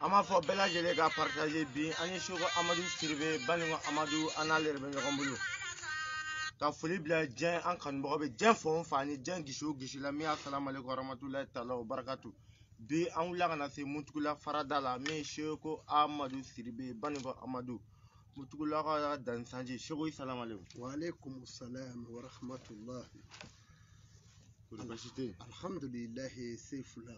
Ama fɔ bɛɛ lajɛlen ka partager bi an ye Seko Amadu Sidibe Baningo Amadu an n'ale yɛrɛ bɛ ɲɔgɔn bolo ka foli bila diɲɛ an kanubagaw bɛ diɲɛ fan o fan ni diɲɛ gisi o gisi la min assalamu alaikum warahmatulahi taala wabarakatuh. Bi an wulila ka na se Mutugula farada la min ye Seko Amadu Sidibe Baningo Amadu Mutugula ka dansanji Seko assalamu alaikum. Wa alaikum salam wa rahmatullah. Alhamdulillah Seifullah.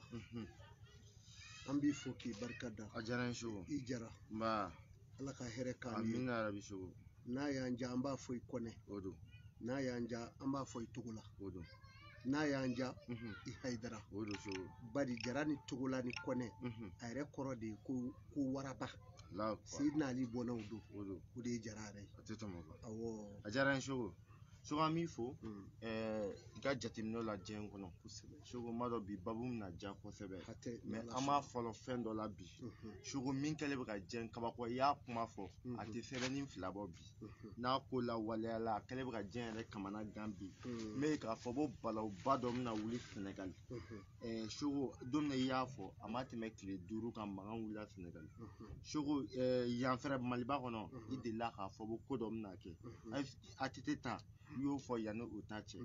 An b'i fo k'i barikada. A diyara n ye Seko. I jara. Nba. Ala ka hɛrɛ k'an ye. Amina yarabi Seko. N'a y'an diya an b'a fɔ i kɔnɛ. O don. N'a y'an diya an b'a fɔ i Togola. O don. N'a y'an diya i Hayidara. O don Seko. Bari jara ni Togola ni kɔnɛ a yɛrɛ kɔrɔ de ye ko waraba. Seydina Ali bɔnnaw don. O don. O de ye jara yɛrɛ ye. A tɛ tɛmɛ o kan. Awɔ. A diyara n ye Seko. Seko an b'i fo i ka jateminɛw la diɲɛ kɔnɔ kosɛbɛ. Seko n b'a dɔn bi babu bɛna diya kosɛbɛ mais an b'a fɔlɔ fɛn dɔ la bi Seko min kɛlen bɛ ka diɲɛ kabako i y'a kuma fɔ a tɛ sɛbɛnni fila bɔ bi n'a ko la waleyala a kɛlen bɛ ka diɲɛ yɛrɛ kamana gan bi mais k'a fɔ ko balawba dɔ bɛna wuli Sɛnɛgali Seko don min i y'a fɔ a ma tɛmɛ tile 5 kan mankan wulila Sɛnɛgali Seko yan fɛrɛ Maliba kɔnɔ i delila k'a fɔ ko dɔ bɛna kɛ ATT ta i y'o fɔ yanni o ta cɛ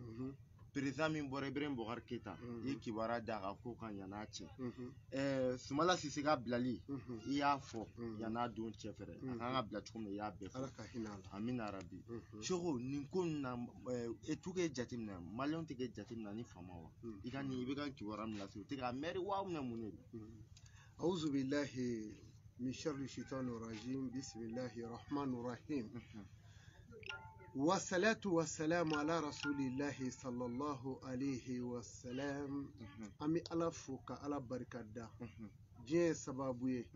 président min bɔra Ibrahim Boubacar Keita i ye kibaruya d'a kan ko kan yan'a cɛ Sumala Sise ka bilali i y'a fɔ yan'a don cɛ fɛrɛ a kan ka bila cogo min na i y'a bɛɛ fɔ Ala ka hinɛ a la. amina rabi Seko nin ko nin na tu k'e jateminɛ maliyɛnw tɛ k'e jateminɛ ni faama wa i ka nin i bɛ ka kibaruya min lase u tɛ k'a mɛri wa mun ne don Auzu billahi min sharri shaitanir rajim bismillahir rahmanir rahim. Wassalatu wassalamu ala rasulillahi sallallahu alayhi wa sallam. An bɛ Ala fo ka Ala barikada. Diɲɛ ye sababu ye.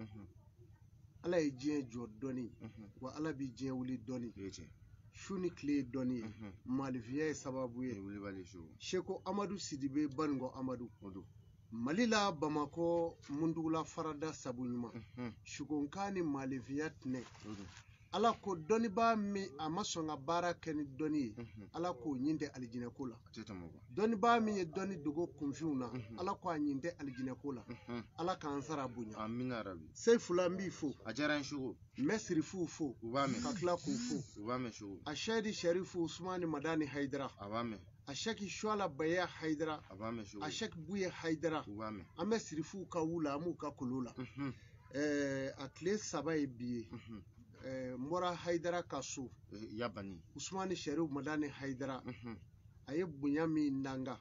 Ala ye diɲɛ jɔ dɔɔni wa Ala bɛ diɲɛ wuli dɔɔni. Su ni tile ye dɔɔni ye. Malifiya ye sababu ye. Seko Amadu Sidibe Baningo Amadu. Mali la Bamako Mutugula farada sabu ɲuman. Sukonkan ni malifiya tinɛ. Ala ko dɔnnibaa min a ma sɔn ka baara kɛ ni dɔnni ye Ala k'o ɲin tɛ alijinɛko la dɔnnibaa min ye dɔnni dogo kunfinw na Ala k'o a ɲin tɛ alijinɛko la Ala k'an sara bonya amina rabi Seifula n b'i fo a diyara n ye Seko n bɛ sirifuw fo u b'a mɛn ka tila k'u fo u b'a mɛn Seko a Seydi Sharifu Usumani Madani Hayidara a b'a mɛn a Sɛki Suwala Baya Hayidara a b'a mɛn Seko a Sɛki Buye Hayidara u b'a mɛn an bɛ sirifuw ka wu la an b'u ka kolo la a tile 3 ye bi ye n bɔra Hayidara ka so Yabani Usumani Sharifu Madani Hayidara a ye bonya min nanga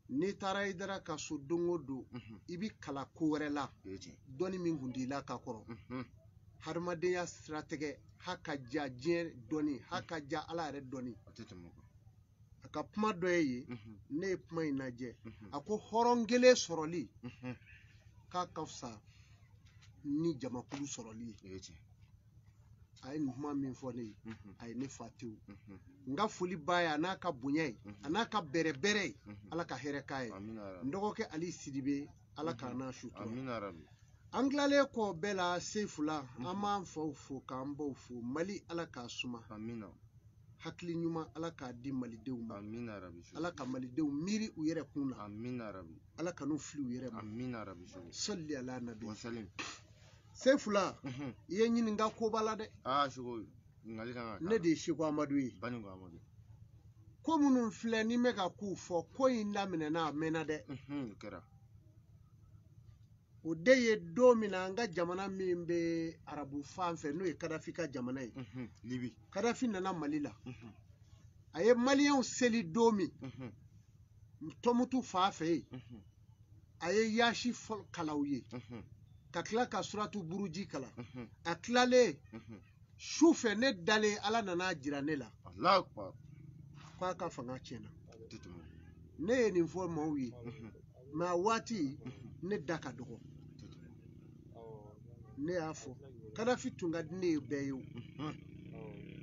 n'i taara Hayidara ka so don o don i bi kala ko wɛrɛ la dɔnni min kun t'i la ka kɔrɔ hadamadenya siratigɛ ha ka diya diɲɛ dɔnni ha ka diya Ala yɛrɛ dɔnni a ka kuma dɔ ye ne ye kuma in lajɛ a ko hɔrɔn kelen sɔrɔli k'a ka fisa ni jamakulu sɔrɔli ye a ye nin kuma min fɔ ne ye a ye ne fa tewu n ka foli b'a ye a n'a ka bonya ye a n'a ka bɛrɛbɛrɛ ye Ala ka hɛrɛ k'a ye n dɔgɔkɛ Ali Sidibe Ala k'a n'a sutura an tilalen kɔ bɛɛ la Seifula an b'an faw fo k'an baw fo Mali Ala k'a suma hakili ɲuman Ala k'a di malidenw ma Ala ka malidenw miiri u yɛrɛ kun na Ala ka n'u fili u yɛrɛ ma salli ala nabi Seifula i ye ɲininka koba la dɛ ne de ye Seko Amadu ye ko minnu filɛ ni bɛ ka k'u fɔ ko in daminɛna a mɛnna dɛ o de ye don min na an ka jamana min bɛ arabu fan fɛ n'o ye Kadafi ka jamana ye Libi Kadafi nana Mali la a ye maliyɛnw seli don min Tɔnbukutu fa fɛ yen a ye yaasi kalaw ye ka tila ka suratu buruji kalan a tilalen su fɛ ne dalen Ala nana jira ne la k'a ka fanga tiɲɛna ne ye nin fɔ maaw ye mais a waati ne da ka dɔgɔ ne y'a fɔ Kadafi tun ka di ne ye bɛɛ ye o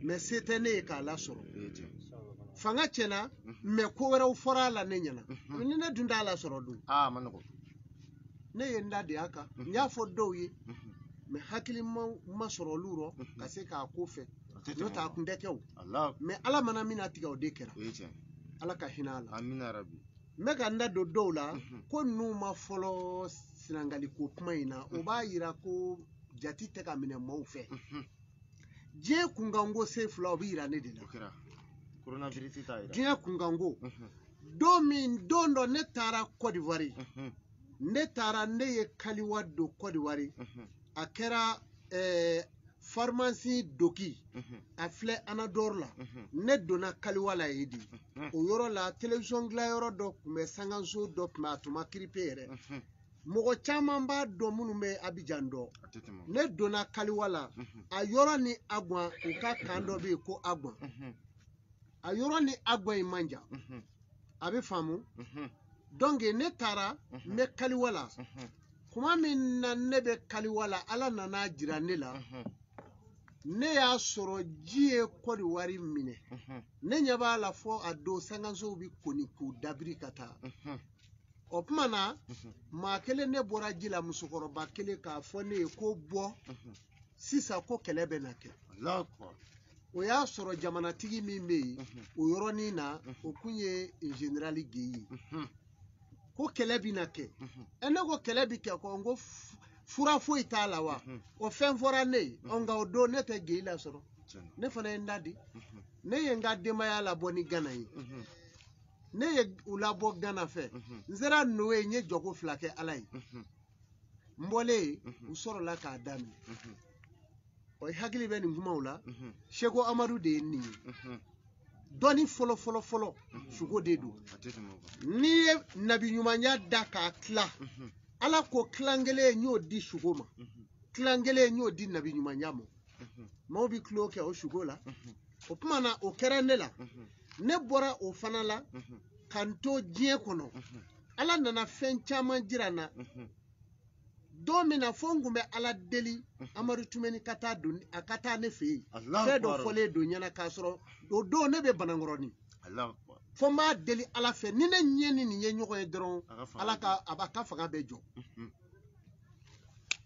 mais se tɛ ne ye k'a lasɔrɔ fanga tiɲɛna mais ko wɛrɛw fɔra a la ne ɲɛna ni ne dun t'a lasɔrɔ dun ne ye n da de a kan n y'a fɔ dɔw ye mais hakili ma sɔrɔ olu rɔ ka se k'a ko fɛ n'o tɛ a kun tɛ kɛ o mais Ala mana min na tigɛ o de kɛra Ala ka hinɛ a la n bɛ ka n da don dɔw la ko ninnu ma fɔlɔ sinangali ko kuma in na o b'a yira ko jati tɛ ka minɛ maaw fɛ diɲɛ kunkanko sen fila o bɛ yira ne de la diɲɛ kunkanko don dɔ ne taara Côte d'Ivoire ne ye kaliwa don Côte d'Ivoire a kɛra pharmacie Doki a filɛ Anadolu la ne donna kaliwa la yen de o yɔrɔ la télévision dilan yɔrɔ dɔ tun bɛ sangaso dɔ tun bɛ a tun ma kiripe yɛrɛ mɔgɔ caman b'a dɔn minnu bɛ Abidjan dɔn ne donna kaliwa la a yɔrɔ ni Agwan u ka kan dɔ bɛ yen ko Agwan a yɔrɔ ni Agwan in man jan a bɛ faamu donc ne taara n bɛ kaliwa la kuma min na ne bɛ kaliwa la Ala nana jira ne la ne y'a sɔrɔ ji ye Côte d'Ivoire minɛ ne ɲɛ b'a la fɔ a don sangasow bɛ koni k'u dabiri ka taa o tuma na maa kelen ne bɔra ji la musokɔrɔba kelen k'a fɔ ne ye ko bɔ sisan ko kɛlɛ bɛ na kɛ o y'a sɔrɔ jamanatigi min bɛ yen o yɔrɔnin na o kun ye général Guèye ye ko kɛlɛ bɛ na kɛ ne ko kɛlɛ bɛ kɛ ko n ko fura foyi t'a la wa o fɛn fɔra ne ye nka o don ne tɛ Guèye lasɔrɔ ne fana ye n da di ne ye n ka denbaya labɔ ni Gana ye ne ye u labɔ Gana fɛ n sera Noe n ye jɔko 2 kɛ Ala ye n bɔlen u sɔrɔla k'a daminɛ o hakili bɛ nin kumaw la Seko Amadu de ye nin ye dɔnni fɔlɔ suko de don n'i ye nabi ɲumanya da k'a tila Ala ko kilan kelen n y'o di suko ma kilan kelen n y'o di nabi ɲumanya ma maaw bɛ tulo kɛ o suko la o tuma na o kɛra ne la ne bɔra o fana la ka n to diɲɛ kɔnɔ Ala nana fɛn caman jira n na don min na fo n tun bɛ Ala deli Amadu Tumani ka taa ne fɛ yen fɛn dɔ fɔlen don ɲɛna k'a sɔrɔ o don ne bɛ Banankɔrɔni fo n b'a deli Ala fɛ ni ne ɲɛ ni nin ye ɲɔgɔn ye dɔrɔn Ala ka fanga bɛ jɔ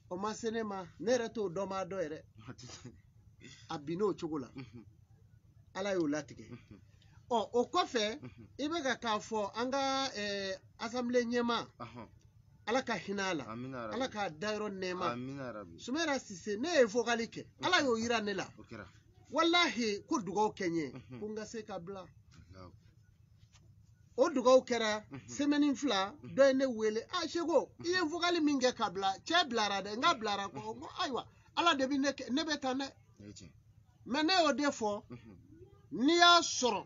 o ma se ne ma ne yɛrɛ t'o dɔn b'a dɔn yɛrɛ a bin n'o cogo la Ala y'o latigɛ o kɔfɛ i bɛ ka k'a fɔ an ka assemblée ɲɛmaa Ala ka hinɛ a la Ala ka dayɔrɔ nɛɛma Sumahila Sise ne ye vocal kɛ Ala y'o yira ne la walahi ko dugawu kɛ n ye ko n ka se ka bila o dugawu kɛra semaine 2 dɔ ye ne wele Seko i ye vocal min kɛ ka bila cɛ bilara dɛ n ka bilara ko ayiwa Ala de bɛ ne bɛ tan dɛ mais ne y'o de fɔ n'i y'a sɔrɔ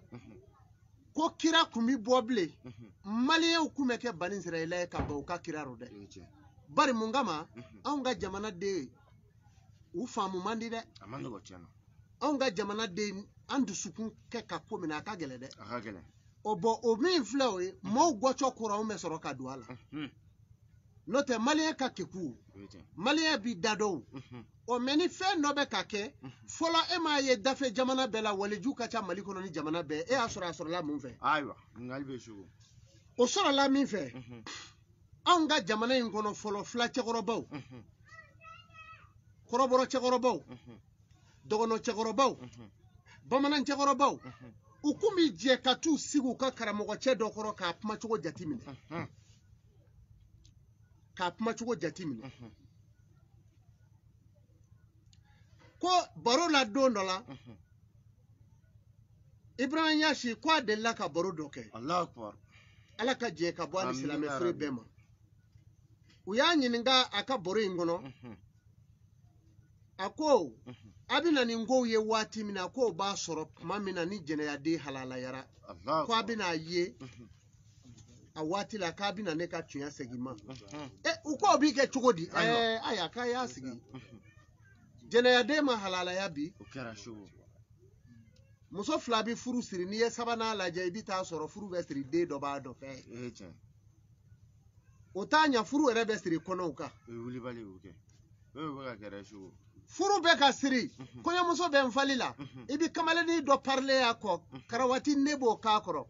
ko kira kun bɛ bɔ bilen maliyɛnw kun bɛ kɛ bani Israɛla ye ka ban u ka kira rɔ dɛ bari mun kama anw ka jamana den u faamu man di dɛ anw ka jamana den an dusukun kɛ ka ko min a ka gɛlɛn dɛ o bɔn o min filɛ o ye maaw gɔcɔ kɔrɔ anw bɛ sɔrɔ ka don a la n'o tɛ maliyɛn ka keku maliyɛn b'i da dɔn o mɛ ni fɛn dɔ bɛ ka kɛ fɔlɔ e m'a ye dafe jamana bɛɛ la waliju ka ca Mali kɔnɔ ni jamana bɛɛ e y'a sɔrɔ a sɔrɔla mun fɛ o sɔrɔla min fɛ anw ka jamana in kɔnɔ fɔlɔ fila cɛkɔrɔbaw kɔrɔbɔrɔ cɛkɔrɔbaw dɔgɔnɔ cɛkɔrɔbaw bamanan cɛkɔrɔbaw u kun bi jɛ ka t'u sigi u ka karamɔgɔcɛ dɔ kɔrɔ k'a kumacogo jateminɛ ko baro la don dɔ la Ibrahima Yasi ko a delila ka baro dɔ kɛ Ala ka jɛ ka bɔ a ni silamɛ fere bɛɛ ma u y'a ɲininka a ka baro in kɔnɔ a ko a bɛ na nin kow ye waati min na k'o b'a sɔrɔ tuma min na ni jɛnɛyaden halalayara ko a bɛ n'a ye a waati la k'a bɛ na ne ka tiɲɛ segin ma u ko b'i kɛ cogo di ayiwa k'a y'a sigi jɛnɛyaden ma halalaya bi muso 2 bi furu siri n'i ye 3nan lajɛ i bɛ taa sɔrɔ furu bɛ siri den dɔ b'a dɔ fɛ o t'a ɲɛ furu yɛrɛ bɛ siri kɔnɔw kan furu bɛ ka siri kɔɲɔmuso bɛ n fali la i bɛ kamalennin dɔ parler a kɔ karawati ne b'o k'a kɔrɔ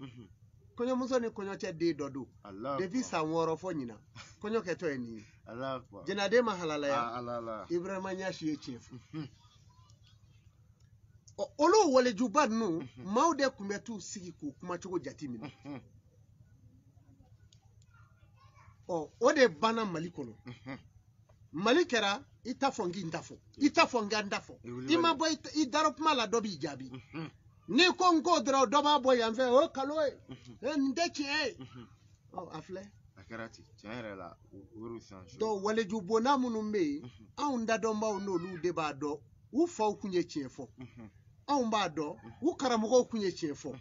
kɔɲɔmuso ni kɔɲɔcɛ den dɔ don depuis san 6 fɔ ɲina kɔɲɔ kɛtɔ ye nin ye jɛnɛyaden ma halalaya Ibrahima Yasi ye tiɲɛ fɔ olu walejuba ninnu maaw de tun bɛ t'u sigi k'u kumacogo jateminɛ o de banna Mali kɔnɔ Mali kɛra i ta fɔ n k'i ta fɔ i ta fɔ n k'an ta fɔ i ma bɔ i dara kuma la dɔ b'i jaabi n'i ko n ko dɔrɔn dɔ b'a bɔ yan fɛ o kalo ye nin tɛ tiɲɛ ye a filɛ a kɛra ten tiɲɛ yɛrɛ la o de san donc waleju bonna minnu bɛ yen anw dadɔnbaw n'olu de b'a dɔn u faw tun ye tiɲɛ fɔ anw b'a dɔn u karamɔgɔw tun ye tiɲɛ fɔ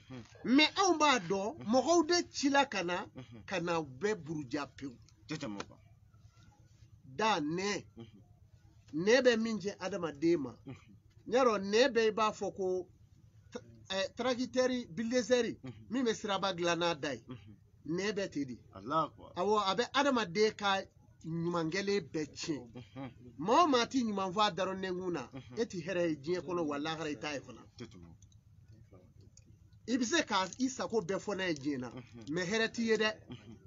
mais anw b'a dɔn mɔgɔw de cila ka na bɛɛ buruja pewu da nɛ bɛ min jɛ adamaden ma yarɔ nɛ bɛ i b'a fɔ ko tracteur bulldozer min bɛ siraba dilan n'a da ye nɛ bɛ ten de awɔ a bɛ adamaden ka ɲumankɛlen bɛɛ tiɲɛ maa o maa ti ɲuman fɔ a dɔrɔn nɛnkun na e ti hɛrɛ ye diɲɛ kɔnɔ wa lahara i t'a ye fana i bɛ se ka i sago bɛɛ fɔ n'a ye diɲɛ na mais hɛrɛ t'i ye dɛ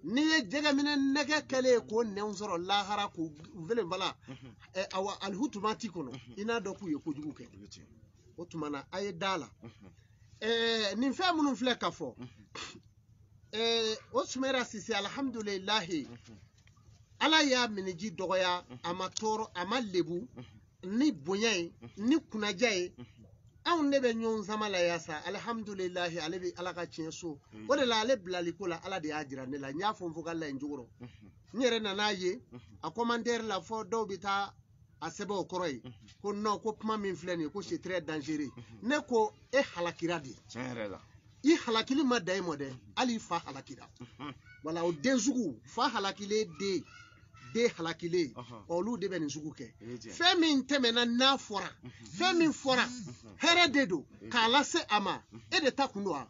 n'i ye jɛgɛminɛ nɛgɛ kɛlen ye k'o nɛnw sɔrɔ lahara k'u velen fala awa alihutuma t'i kɔnɔ i n'a dɔn k'u ye kojugu kɛ o tuma na a ye da la nin fɛn minnu filɛ ka fɔ o Sumahila Sise alhamdulilahi ala y'a miniji dɔgɔya a ma tɔɔrɔ a ma lebu ni bonya ye ni kunnaja ye anw de bɛ ɲɔgɔn sama la yasa alhamdulilahi ale bɛ ala ka tiɲɛ so o de la ale bilali ko la ala de y'a jira ne la n y'a fɔ n fɔ ka la in jogorɔ n yɛrɛ nan'a ye a commentaire la fɔ dɔw bɛ taa a sɛbɛn o kɔrɔ ye ko non ko kuma min filɛ nin ye ko c'est très dangereux ne ko e halakira de tiɲɛ yɛrɛ la i halakili ma da i ma dɛ hali i fa halakira wala o den sugu fa halakilen den halakilen olu de bɛ nin sugu kɛ fɛn min tɛmɛna n'a fɔra fɛn min fɔra hɛrɛ de don k'a lase a ma e de ta kun don wa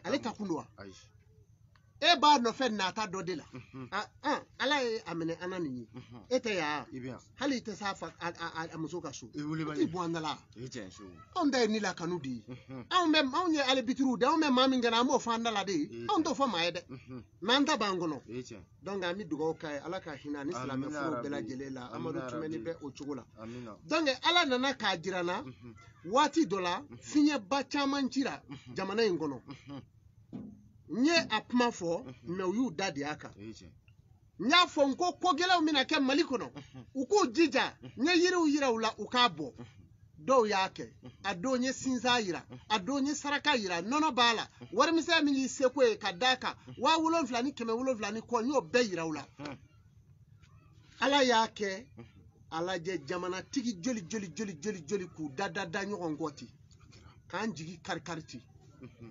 ale ta kun don wa e b'a nɔfɛ nata dɔ de la ala ye a minɛ ana nin ye e tɛ ya hali i tɛ s'a a muso ka so i bɔ an da la anw ta ye ni la kanu de ye anw ye alibitiriw de anw bɛ maa min kɛnɛ an b'o fɔ an da la de ye anw t'o fɔ maa ye dɛ mais an ta b'an kɔnɔ donc an bɛ dugawu k'a ye ala ka hinɛ ani silamɛ furu bɛɛ lajɛlen la amadu tɛmɛni bɛ o cogo la donc ala nana k'a jira n na waati dɔ la fiɲɛba caman cira jamana in kɔnɔ n ye a kuma fɔ mais u y'u da de y'a kan n y'a fɔ n ko kogɛlɛnw bɛna kɛ mali kɔnɔ u k'u jija n ye yiriw yira u la u k'a bɔ dɔw y'a kɛ a don n ye sinsan yira a don n ye saraka yira nɔnɔ b'a la warimisɛn min y'i seko ye ka d'a kan 7,000 ni 7,700 ni kɔ n y'o bɛɛ yira u la ala y'a kɛ a lajɛ jamanatigi joli k'u da ɲɔgɔn kɔ ten k'an jigi kari ten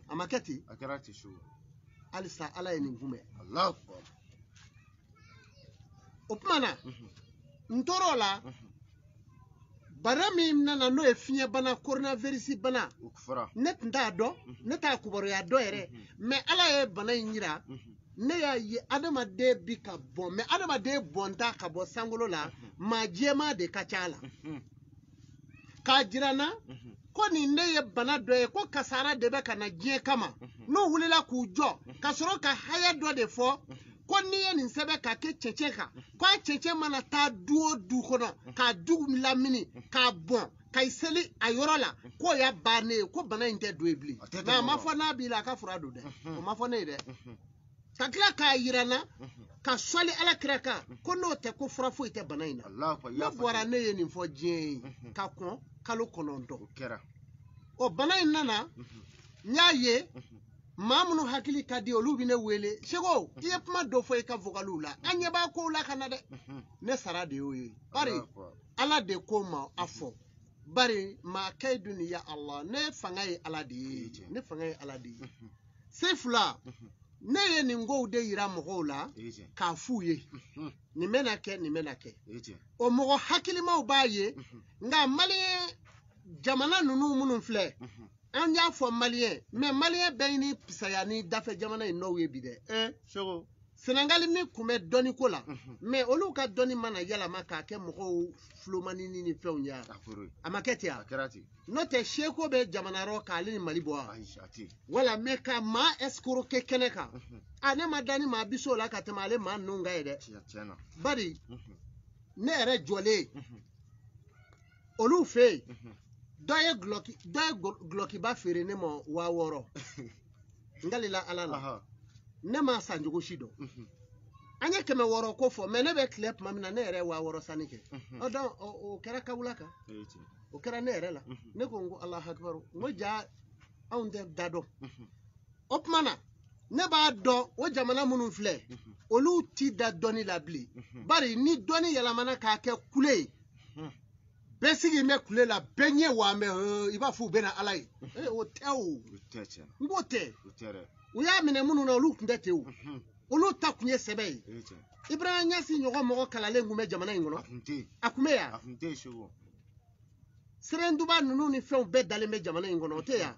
a ma kɛ ten halisa ala ye nin kunbɛn o tuma na n tor'o la bana min nana n'o ye fiɲɛ bana coronavirus bana ne tun t'a dɔn ne t'a kibaruya dɔn yɛrɛ mais ala ye bana in yira ne y'a ye adamaden bi ka bɔn mais adamaden bɔnta ka bɔ sankolo la maa jɛman de ka ca la k'a jira n na ko nin ne ye bana dɔ ye ko kasara de bɛ ka na diɲɛ kama n'u wulila k'u jɔ ka sɔrɔ ka haya dɔ de fɔ ko n'i ye nin sɛbɛn ka kɛ cɛncɛn kan ko a cɛncɛn mana taa du o du kɔnɔ k'a du lamini k'a bɔn ka i seli a yɔrɔ la k'o y'a bannen ye ko bana in tɛ don ye bilen mais a ma fɔ n'a b'i la a ka fura don dɛ o ma fɔ ne ye dɛ ka tila k'a yira n na ka sɔli ala kira kan ko n'o tɛ ko fura foyi tɛ bana in na ne bɔra ne ye nin fɔ diɲɛ ye ka kɔn kalo 9 o bana in nana n y'a ye maa minnu hakili ka di olu bɛ ne wele sego i ye kuma dɔ fɔ i ka vocaliw la an ɲɛ b'a kow la ka na dɛ ne sara de y'o ye bari ala de ko ma a fɔ bari maa kɛ dun ya Allah ne fanga ye ala de ye ne fanga ye ala de ye se fila ne ye nin kow de yira mɔgɔw la k'a f'u ye nin bɛna kɛ nin bɛna kɛ o mɔgɔ hakilimaw b'a ye nka maliyɛn jamana ninnu minnu filɛ an y'a fɔ maliyɛn mais maliyɛn bɛɛ ni pisaya ni dafɛ jamana in n'o ye bi dɛ Senegali min tun bɛ dɔnni ko la mais olu ka dɔnni mana yɛlɛma k'a kɛ mɔgɔw fulomanini ni fɛnw ye a ma kɛ ten a n'o tɛ seko bɛ jamana yɔrɔ k'ale ni mali bɔ wa wala mais ka maa escroquer kɛnɛ kan a ne ma da ni maa bi so la ka tɛmɛ ale maa ninnu kan ye dɛ bari ne yɛrɛ jɔlen olu fɛ yen dɔ ye gulɔkiba feere ne ma 6,000 n galila ala la ne ma san cogo si dɔn anya keme woro ko fo me ne be clip mamina ne re wa woro sanike o don o kera kawulaka o kera ne re la ne ko ngo Allah akbar mo ja on de dado opmana ne ba do o jamana munun fle olu ti da doni la bli bari ni doni yala mana ka ke kule besigi me kule la benye wa me iba fu bena alai o tew ngote o ya mine munun na olu ndete o olu takunye sebe Ibrahim Nyasi nyogo mogo kalale ngume jamana ingolo akume ya Serenduba nunu ni fɛnw bɛɛ dalen bɛ jamana in kɔnɔ o tɛ yan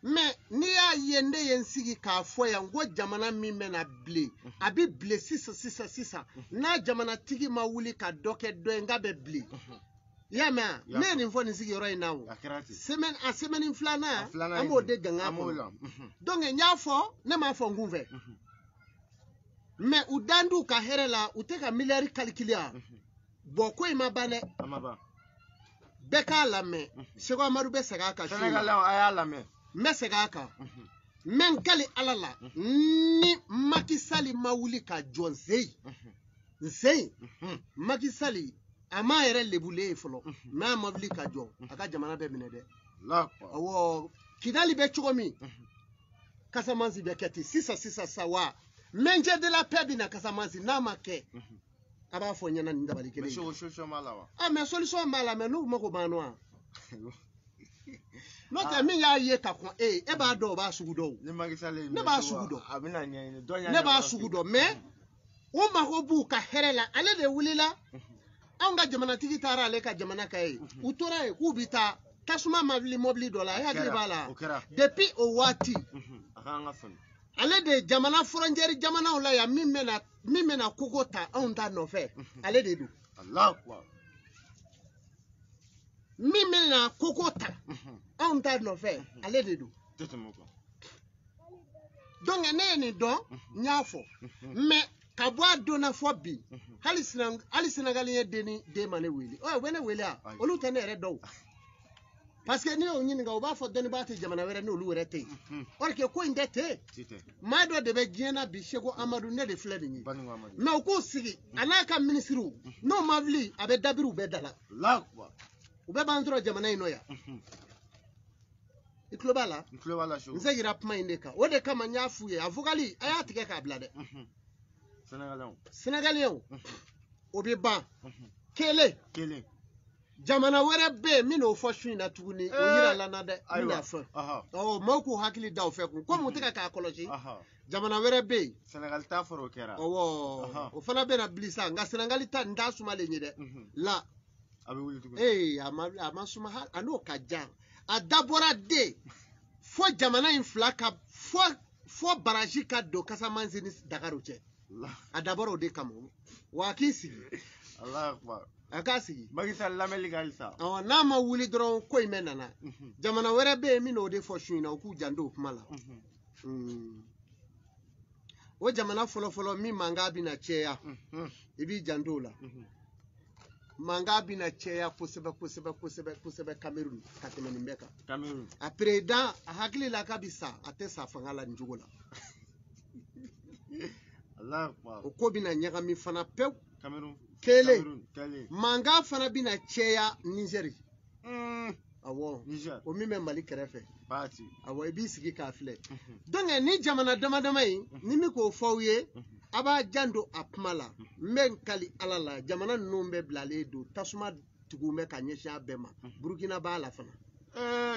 mais n'i y'a ye ne ye n sigi k'a fɔ yan ko jamana min bɛ na bilen a bɛ bilen sisan n'a jamanatigi ma wuli ka dɔ kɛ dɔ ye n k'a bɛ bilen i y'a mɛn ne ye nin fɔ nin sigiyɔrɔ in na o semaine filanan an b'o de ganga kɔnɔ donc n y'a fɔ ne m'a fɔ n kun fɛ mais u dan d'u ka hɛrɛ la u tɛ ka miliyari calculer bon ko in ma ban dɛ bɛɛ k'a lamɛn Seko Amadu bɛ segin a kan a y'a lamɛn n bɛ segin a kan n bɛ n kali Ala la ni Macky Sall ma wuli ka jɔ Nseyi Macky Sall a ma yɛrɛ lebulen ye fɔlɔ mais a ma wuli ka jɔ a ka jamana bɛ minɛ dɛ awɔ Kidali bɛ cogo min Casamance bɛ kɛ ten sisan sa wa maintien de la paix bɛ na Casamance n'a ma kɛ a b'a fɔ ɲɛna nin dabali kelen mais solution b'a la mais n'u mago b'an nɔ n'o tɛ min y'a ye ka kɔn e b'a dɔn o b'a sugu dɔn ne b'a sugu dɔn ne b'a sugu dɔn mais u mago b'u ka hɛrɛ la ale de wulila anw ka jamanatigi taara ale ka jamana ka ye u tora yen k'u bɛ taa tasuma ma wuli mobili dɔ la e hakili b'a la depuis o waati ale de jamana frontière jamanaw la yan min bɛna kogo ta anw ta nɔfɛ ale de don min bɛna kogo ta anw ta nɔfɛ ale de don donc ne ye nin dɔn n y'a fɔ mais ka bɔ a donna fɔ bi hali Senegali ye den ma ne wele u bɛ ne wele a olu tɛ ne yɛrɛ dɔn parce que ni y'o ɲininka u b'a fɔ dɔnnibaa tɛ jamana wɛrɛ n'olu yɛrɛ tɛ yen or que ko in tɛ ten maa dɔ de bɛ diɲɛ na bi Seko Amadu ne de filɛ nin ye mais u k'u sigi a n'a ka ministres n'o ma wuli a bɛ dabiri u bɛɛ da la u bɛɛ b'an sɔrɔ jamana in nɔ yan i tulo b'a la n seginna kuma in de kan o de kama n y'a f'u ye a vocal a y'a tigɛ k'a bila dɛ Sénégalien o bɛ ban kelen jamana wɛrɛ bɛ yen min n'o fɔ su in na tuguni o yirala n na dɛ n bɛna fɔ maaw k'u hakili da o fɛ kun komi u tɛ ka k'a kɔlɔsi jamana wɛrɛ bɛ yen Senegali ta fɔra o kɛra o fana bɛna bili sa nka Senegali ta nin t'a sumalen ye dɛ la a bɛ wuli tuguni a ma suma a n'o ka jan a dabɔra de fo jamana in fila ka fo baraji ka don Casamance ni Dakar cɛ a dabɔra o de kama wa a k'i sigi a k'a sigi Macky Sall lamɛnli ka halisa n'a ma wuli dɔrɔn ko in bɛ nana jamana wɛrɛ bɛ yen min n'o de fɔ su in na u k'u janto o kuma la o jamana fɔlɔfɔlɔ min mankan bɛna cɛya i b'i janto o la mankan bɛna cɛya kosɛbɛ Cameroun ka tɛmɛ nin bɛɛ kan a président a hakili la k'a bɛ sa a tɛ sa fanga la nin cogo la o ko bɛna ɲagami fana pewu kelen mankan fana bɛna cɛya Nigeri awɔ o min bɛ Mali kɛrɛfɛ awɔ i b'i sigi k'a filɛ donc ni jamana damadama in ni min k'o fɔ aw ye a b'a janto a kuma la n bɛ n kali Ala la jamana ninnu bɛɛ bilalen don tasuma tugu bɛ ka ɲɛsin a bɛɛ ma Burukina b'a la fana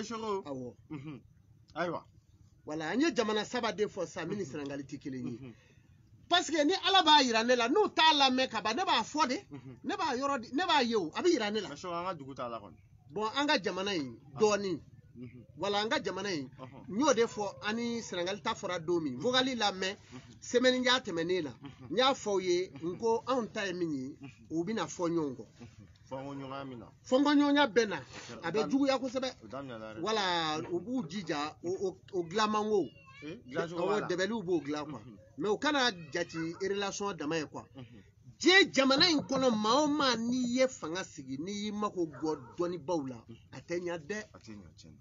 Seko awɔ ayiwa wala an ye jamana saba de fɔ sa min ni Senegali tɛ kelen ye parce que ni Ala b'a yira ne la n'u t'a lamɛn ka ban ne b'a fɔ de ne b'a ye o a bɛ yira ne la an ka dugu t'a la kɔni bon an ka jamana in dɔɔnin wala an ka jamana in n y'o de fɔ an ni Senegali ta fɔra don min vocal lamɛn semaine y'a tɛmɛnen na n y'a fɔ aw ye n ko anw ta ye min ye u bɛna fɔ ɲɔgɔn kɔ fɔnkɔɲɔgɔnya bɛ na a bɛ juguya kosɛbɛ wala u b'u jija o dilanman ko dɛbɛliw b'o dilan quoi mais u kana jate relation dama ye quoi diɲɛ jamana in kɔnɔ maa o maa n'i ye fanga sigi n'i y'i mako bɔ dɔnnibaw la a tɛ ɲa dɛ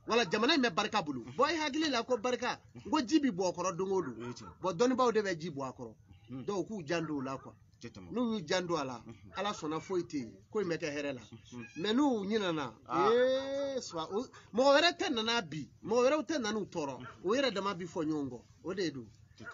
wala jamana in bɛ barika bolo bon i hakili la ko barika n ko ji bɛ bɔ a kɔrɔ don o don bon dɔnnibaw de bɛ ji bɔ a kɔrɔ dɔw k'u janto la quoi n'u y'u janto a la ala sɔnna foyi tɛ yen ko in bɛ kɛ hɛrɛ la mais n'u ɲinana mɔgɔ wɛrɛ tɛ nana bi mɔgɔ wɛrɛw tɛ nan'u tɔɔrɔ o yɛrɛ dama bi fɔ ɲɔgɔn kɔ o de don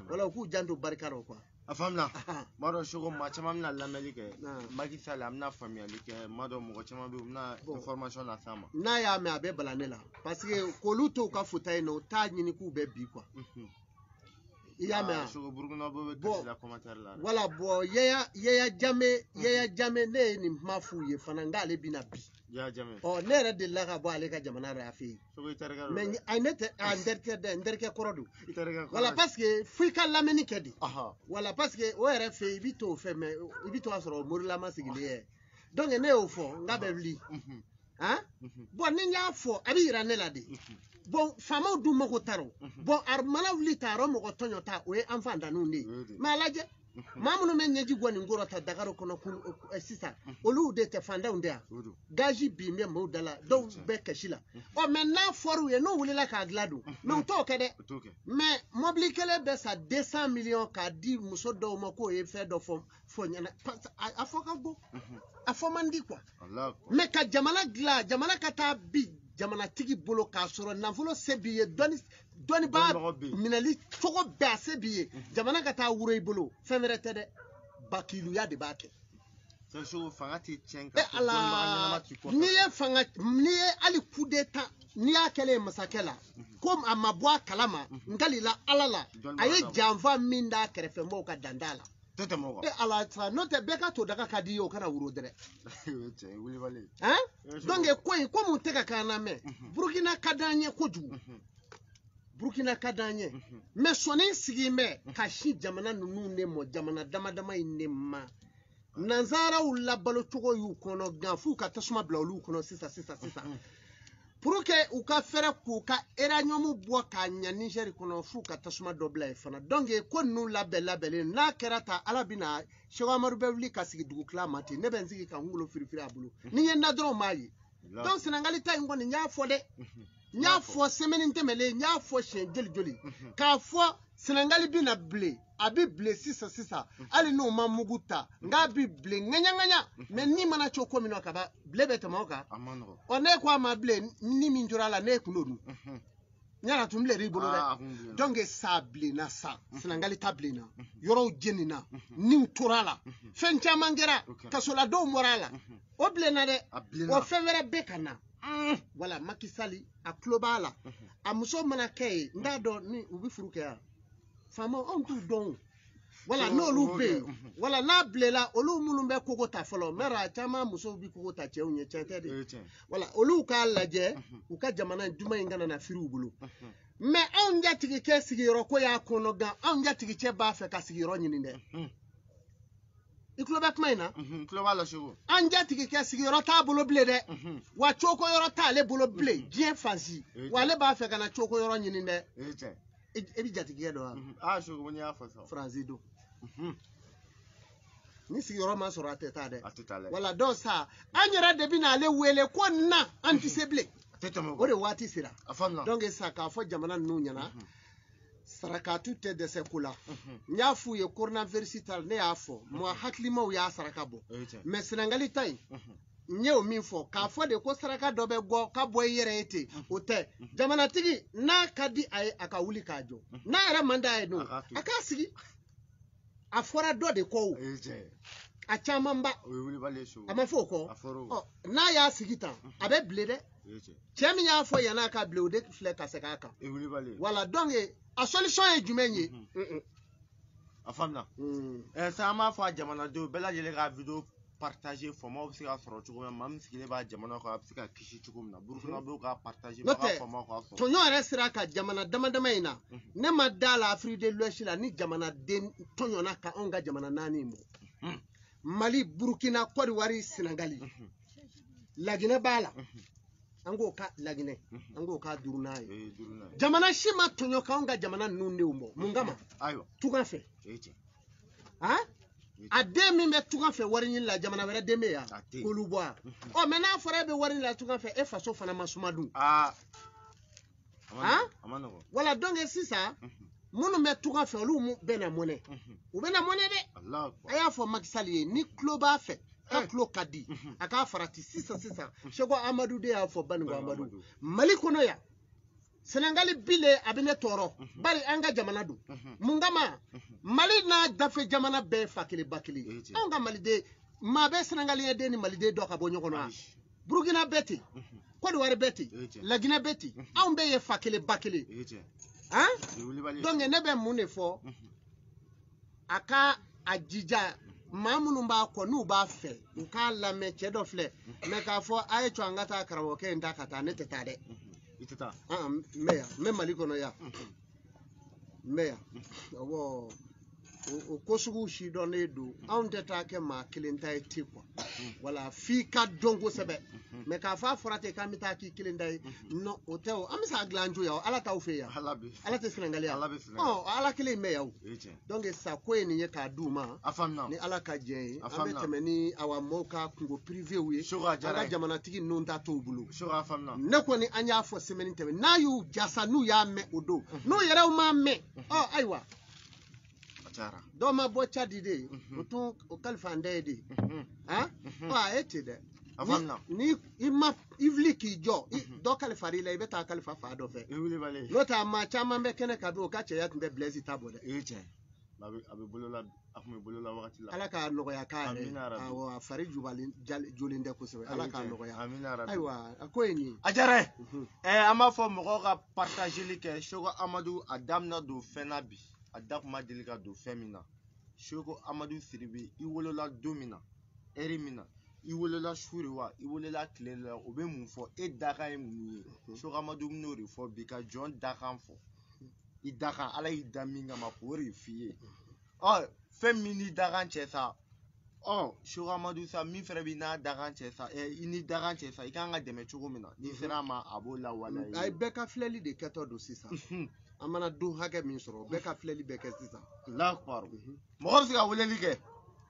wala u k'u janto barika rɔ quoi a faamuna ma dɔn sogo maa caman bɛna lamɛnni kɛ Macky Sall a bɛna faamuyali kɛ ma dɔn mɔgɔ caman bɛ yen u bɛna information lase an ma n'a y'a mɛn a bɛ bala ne la parce que k'olu to u ka futa yen nɔ u t'a ɲini k'u bɛ bi quoi i y'a mɛn sogo Burukina bɛ kasi la commentaire la wala bɔn Yaya Jammeh ne ye nin kuma f'u ye fana nk'ale bɛna bi Yaya Jammeh ne yɛrɛ delila ka bɔ ale ka jamana yɛrɛ fɛ yen sogo i terikɛ mais a ne tɛ a n terikɛ kɔrɔ don wala parce que f'i ka lamɛnni kɛ de wala parce que o yɛrɛ fɛ yen i bɛ to o fɛ mais i bɛ to a sɔrɔ morilama sigilen ye donc ne y'o fɔ n k'a bɛ wuli bon ni n y'a fɔ a bɛ yira ne la de bon faamaw dun mago t'a rɔ bon a mana wuli ta yɔrɔ mɔgɔ tɔɲɔ ta o ye an fantanniw de ye mais a lajɛ maa minnu bɛ ɲɛji bɔ nin kɔrɔ ta Dakar kɔnɔ sisan olu de tɛ fantanw de yan gazi bin bɛ maaw da la dɔw bɛ kasi la mais n'a fɔr'u ye n'u wulila k'a dilan dun mais u t'o kɛ dɛ mais mobili kelen bɛ sa 200 millions k'a di muso dɔw ma k'o ye fɛn dɔ fɔ ɲɛna a fɔ ka go a fɔ man di quoi mais ka jamana dilan jamana ka taa bi jamanatigi bolo k'a sɔrɔ nafolo se b'i ye dɔnnibaa minɛli cogo bɛɛ a se b'i ye jamana ka taa wuro i bolo fɛn wɛrɛ tɛ dɛ bakiluya de b'a kɛ n'i ye hali coup d'État n'i y'a kɛlen masakɛ la ko a ma bɔ a kalama nkalila ala la a ye janfa min d'a kɛrɛfɛ mɔgɔw ka danda la ala n'o tɛ bɛɛ ka to daga ka di ye o kana wuro dɛrɛ donc ko in ko mun tɛ ka k'an na mɛn Burukina ka d'an ye kojugu Burukina ka d'an ye mais sɔnni sigi mɛn ka si jamana ninnu ne mɔ jamana dama dama in ne ma nanzaraw labalo cogo y'u kɔnɔ gan f'u ka tasuma bila olu kɔnɔ sisan pour que u ka fɛrɛ k'u ka uranium bɔ k'a ɲa Niger kɔnɔ f'u ka tasuma dɔ bila yen fana donc ko ninnu labɛnlen n'a kɛra ta ala bɛna Seku Amadu bɛ wuli ka sigi dugukila ma ten ne bɛ n sigi ka n kunkolo firifiri a bolo ni n ye n da dɔrɔn m'a ye donc Senegali ta in kɔni n y'a fɔ dɛ n y'a fɔ semaine tɛmɛlen n y'a fɔ siɲɛ joli k'a fɔ Senegali bɛna bilen a bɛ bilen sisan hali n'o ma mugu ta nka bɛ bilen ŋaɲaŋaɲa mais ni mana co ko min na kaba bilen bɛ tɛmɛ o kan ne ko a ma bilen ni min jɔra a la ne kun n'o dun n yàrá tun bilen i bolo dɛ donc sa bilenna sa Senegali ta bilenna yɔrɔw jenina niw tora a la fɛn caman kɛra kasoladenw bɔra a la o bilenna dɛ o fɛn wɛrɛ bɛ ka na wala Macky Sall a tulo b'a la a muso mana kɛ yen n t'a dɔn ni u bɛ furu kɛ yan faamaw anw t'u dɔn wala n'olu bɛ yen wala n'a bilenna olu minnu bɛ kogo ta fɔlɔ mɛra caman musow bɛ kogo ta cɛw ɲɛ tiɲɛ tɛ de wala olu k'a lajɛ u ka jamana duman in kana na firi u bolo mais anw jatigikɛ sigiyɔrɔ ko y'a kɔnɔ gan anw jatigikɛ b'a fɛ ka sigiyɔrɔ ɲini dɛ i tulo bɛ kuma in na an jatigikɛ sigiyɔrɔ t'a bolo bilen dɛ wa cokoyɔrɔ t'ale bolo bilen diɲɛ fansi wa ale b'a fɛ ka na cokoyɔrɔ ɲini dɛ i bɛ jatigikɛ dɔn wa Faransi don ni sigiyɔrɔ ma sɔrɔ a tɛ taa dɛ wala dɔw sa an yɛrɛ de bɛ n'ale wele ko na an tɛ se bilen o de waati sera donc sa k'a fɔ jamana ninnu ɲɛna sarakatu tɛ dɛsɛ ko la n y'a f'u ye coronavirus ta ne y'a fɔ mɔgɔ hakilimaw y'a saraka bɔ mais Senegali ta in n y'o min fɔ k'a fɔ de ko saraka dɔ bɛ bɔ ka bɔ i yɛrɛ ye ten o tɛ jamanatigi n'a ka di a ye a ka wuli k'a jɔ n'a yɛrɛ man d'a ye dun a k'a sigi a fɔra dɔ de kɔ o a caman ba a ma fɔ o kɔ n'a y'a sigi tan a bɛ bilen dɛ cɛ min y'a fɔ yann'a ka bilen o de filɛ ka segin a kan wala donc a solution ye jumɛn ye a faamuna sisan an b'a fɔ a jamanadenw bɛɛ lajɛlen ka video partager famaw bɛ se ka sɔrɔ cogo min na maa min sigilen b'a jamana kan a bɛ se ka kisi cogo min na Burukina b'o ka partager n'o tɛ tɔɲɔ yɛrɛ sera ka jamana dama dama in na ne ma da la Afrique de l'Ouest la ni jamanaden tɔɲɔna ka anw ka jamana naani in bɔ Mali Burukina Côte d'Ivoire Senegali Laginɛ b'a la an k'o ka Laginɛ an k'o ka duurunan ye jamana si ma tɔɲɔ k'anw ka jamana ninnu denw bɔ mun kama tugan fɛ a den min bɛ tugan fɛ wari ɲini la jamana wɛrɛ den bɛ yan k'olu bɔ yan mais n'a fɔra e bɛ wari ɲini la tugan fɛ e faso fana ma suma dun wala donc sisan minnu bɛ tunga fɛ olu bɛ na mɔnɛ u bɛ na mɔnɛ dɛ a y'a fɔ Macky Sall ye ni tulo b'a fɛ ka tulo ka di a k'a farati sisan Seko Amadu de y'a fɔ Baningo Amadu Mali kɔnɔ yan Senegali bile a bɛ ne tɔɔrɔ bari an ka jamana don mun kama Mali n'a dafe jamana bɛɛ fa kelen ba kelen anw ka Maliden maa bɛ Senegalien den ni Maliden dɔ ka bɔ ɲɔgɔn na Burukina bɛ ten Côte d'Ivoire bɛ ten Laginɛ bɛ ten anw bɛɛ ye fa kelen ba kelen donc ne bɛ mun de fɔ a ka a jija maa minnu b'a kɔ n'u b'a fɛ u k'a lamɛn cɛ dɔ filɛ mais k'a fɔ a ye to an ka taa karamɔgɔkɛ in ta ka taa ne tɛ taa dɛ n bɛ yan n bɛ Mali kɔnɔ yan n bɛ yan awɔ o ko sugu si dɔnnen don anw tɛ taa kɛ maa kelen ta ye ten quoi wala f'i ka dɔn kosɛbɛ mais k'a fɔ a fɔra ten k'an bɛ taa k'i kelen ta ye non o tɛ o an bɛ se a dilan jo yan Ala t'aw fɛ yan Ala tɛ Senegali yan Ala kelen bɛ yan o donc sa ko ye nin ye k'a d'u ma ni Ala ka jɛ ye an bɛ tɛmɛ ni awa mɔɔw ka kungo privé ye an ka jamanatigi ninnu ta t'u bolo ne kɔni an y'a fɔ semaine tɛmɛ n'a y'u jasa n'u y'a mɛn o don n'u yɛrɛw m'a mɛn ayiwa dɔw ma bɔ Cadi de o tun o kalifa an dɛ de a ye ten dɛ ni i ma i wuli k'i jɔ dɔ kalifari la i bɛ taa kalifa fa dɔ fɛ n'o tɛ maa caman bɛ kɛnɛ kan o ka cɛya tun bɛ Blaise ta bɔ dɛ a bɛ bolola a tun bɛ bolola wagati la Ala k'a nɔgɔya k'a yɛrɛ awɔ a fari jolen tɛ kosɛbɛ Ala k'a nɔgɔya ayiwa a ko ye nin ye a diyara an b'a fɔ mɔgɔw ka partageli kɛ Seko Amadu a daminɛ don fɛn na bi a da kuma deli ka don fɛn min na Seko Amadu Sidibe i wolola don min na heure min na i wolola su de wa i wolola tile la o bɛ mun fɔ e dakan ye mun ye Seko Amadu n'o de fɔ bi ka jɔn dakan fɔ i dakan Ala y'i da min kama k'o de f'i ye fɛn min n'i dakan cɛ sa Seko Amadu sa min fɛnɛ b'i n'a dakan cɛ sa i ni dakan cɛ sa i kan ka dɛmɛ cogo min na n'i sera a ma a b'o lawaleya a ye bɛɛ ka filɛli de kɛtɔ don sisan an mana don hakɛ min sɔrɔ bɛɛ ka filɛli bɛɛ kɛ sisan mɔgɔ bɛ se ka weleli kɛ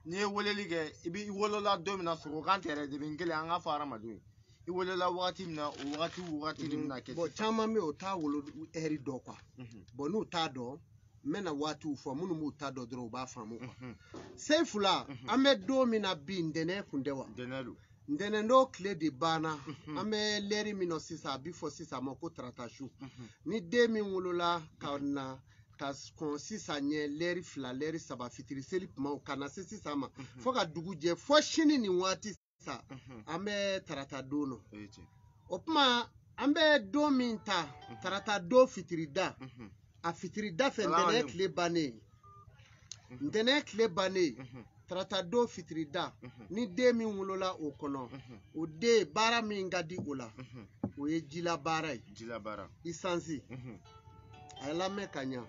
n'i ye weleli kɛ i b'i wolola don min na sogokan tɛ yɛrɛ depi kelen an ka fɔ hadamadenw ye i wolola wagati min na o wagati de bɛna kɛ bon caman bɛ yen o t'a wolo heure dɔ quoi bon n'u t'a dɔn n bɛna waatiw fɔ minnu b'u ta dɔn dɔrɔn u b'a faamu quoi Seyfula an bɛ don min na bi ntɛnɛn kun tɛ wa ntɛnɛn don tile de banna an bɛ lɛri min na sisan a bɛ fɔ sisan ma ko tarata su ni den min wolola ka na ka kɔn sisan ɲɛ lɛri 2 lɛri 3 fitiri seli tuma ka na se sisan ma fo ka dugu jɛ fo sini nin waati sisan an bɛ tarata don na o tuma an bɛ don min ta tarata don fitiri da a fitiri da fɛ ntɛnɛn tile bannen ntɛnɛn tile bannen tarata don fitiri da ni den min wolola o kɔnɔ o den baara min ka di o la o ye jila baara ye isansi a ye lamɛn ka ɲa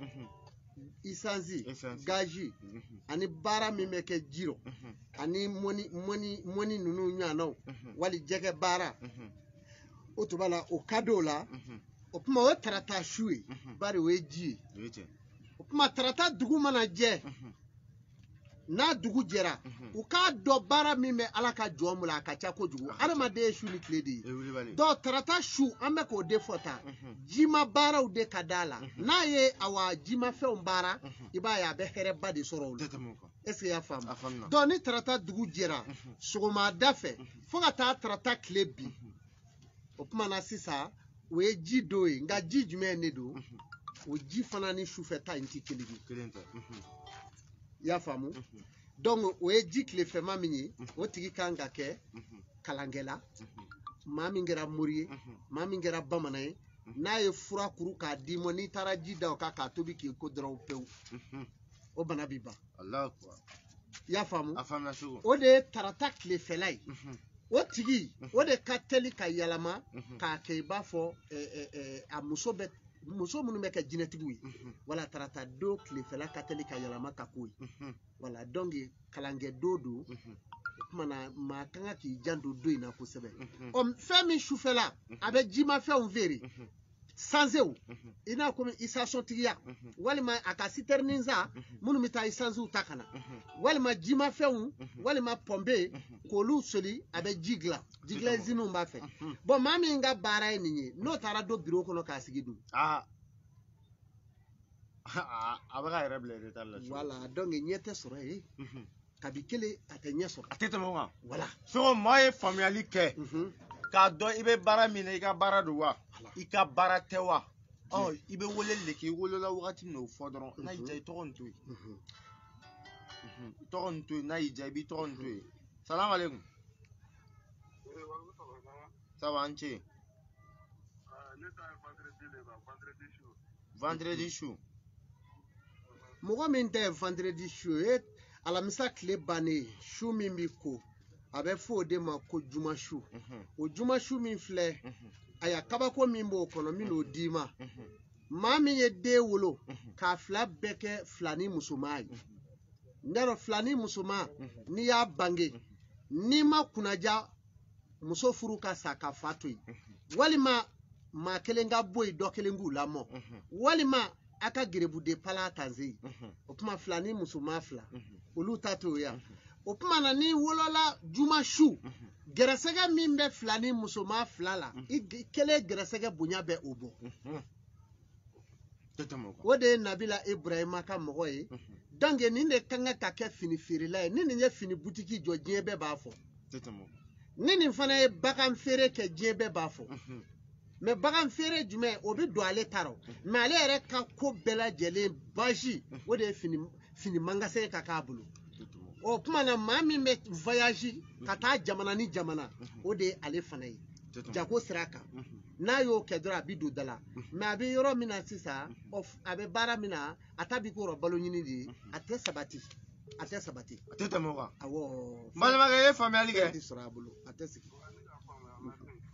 isansi gazi ani baara min bɛ kɛ ji rɔ ani mɔni ninnu ɲɔgɔnnaw wali jɛgɛ baara o tuma la o ka di o la o tuma o ye tarata su ye bari o ye ji ye o tuma tarata dugu mana jɛ n'a dugu jɛra u k'a dɔn baara min bɛ Ala ka jɔn bolo a ka ca kojugu adamaden ye su ni tile de ye donc tarata su an bɛ k'o de fɔ tan jima baaraw de ka d'a la n'a ye awa jimafɛnw baara i b'a ye a bɛ hɛrɛba de sɔrɔ o la est-ce que i y'a faamu donc ni tarata dugu jɛra sɔgɔmada fɛ fo ka taa tarata tile bin o tuma na sisan o ye ji don ye nka ji jumɛn de don o ji fana ni sufɛ ta in tɛ kelen ye i y'a faamu donc o ye ji tilefɛma min ye o tigi kan ka kɛ kalankɛla maa min kɛra mori ye maa min kɛra bamanan ye n'a ye fura kuru k'a d'i ma n'i taara ji da o kan k'a tobi k'i ko dɔrɔn pewu o bana b'i ban i y'a faamu o de ye tarata tilefɛla ye o tigi o de ka teli ka yɛlɛma k'a kɛ i b'a fɔ a muso minnu bɛ kɛ jinɛtigiw ye wala tarata don tilefɛla ka teli ka yɛlɛma ka k'o ye wala donc kalankɛ don o tuma na maa kan ka k'i janto don in na kosɛbɛ fɛn min sufɛla a bɛ jimafɛnw feere sanzew i n'a komi isation tigiya walima a ka citerne za minnu bɛ taa isanziw ta ka na walima jimafɛnw walima pɔnpe k'olu soli a bɛ ji dilan jigila usines b'a fɛ bon maa min ka baara ye nin ye n'o taara don bureau kɔnɔ k'a sigi dun a bɛ ka yɛrɛ bila retard la. Voilà, donc ɲɛ tɛ sɔrɔ yen. Kabi kelen a tɛ ɲɛ sɔrɔ. A tɛ tɛmɛ o kan. Voilà. Sogo maa ye faamuyali kɛ. K'a dɔn i bɛ baara min na i ka baara don wa i ka baara tɛ wa i bɛ weleli de kɛ i wolola wagati min na o fɔ dɔrɔn n'a y'i diya i tɔgɔ nin to yen tɔgɔ nin to yen n'a y'i diya i b'i tɔgɔ nin to yen salamu aleykum ça va an ce vendredi su mɔgɔ min tɛ vendredi su ye alamisa tile bannen su min bɛ ko a bɛ fɔ o de ma ko juma su o juma su min filɛ a ya kabako min b'o kɔnɔ min n'o d'i ma maa min ye den wolo k'a fila bɛɛ kɛ filani musoman ye n'a dɔn filani musoman n'i y'a bange n'i ma kunnaja muso furu ka sa ka fa to yen walima maa kelen ka bɔ yen dɔ kelen k'u lamɔ walima a ka gerebude pala tanze yen o tuma filani musoman fila olu ta t'o yan o tuma na n'i wolola juma su gɛrɛsɛgɛ min bɛ filani musoman fila la i kelen gɛrɛsɛgɛ bonya bɛ o bɔ o de ye nabila ibrahima ka mɔgɔ ye donc nin de kan ka kɛ fini feerela ye ni nin ye fini butiki jɔ diɲɛ bɛɛ b'a fɔ ni nin fana ye bagan feere kɛ diɲɛ bɛɛ b'a fɔ mais bagan feere jumɛn o bɛ don ale ta rɔ mais ale yɛrɛ ka ko bɛɛ lajɛlen basi o de ye fini magasin ka k'a bolo o tuma na maa min bɛ voyage ka taa jamana ni jamana o de ye ale fana ye jago sira kan n'a y'o kɛ dɔrɔn a bɛ don da la mais a bɛ yɔrɔ min na sisan a bɛ baara min na a ta bi k'o balo ɲini de ye a tɛ sabati a tɛ sabati a tɛ tɛmɛ o kan awɔ n balimakɛ i ye faamuyali kɛ a tɛ sɔrɔ a bolo a tɛ sigi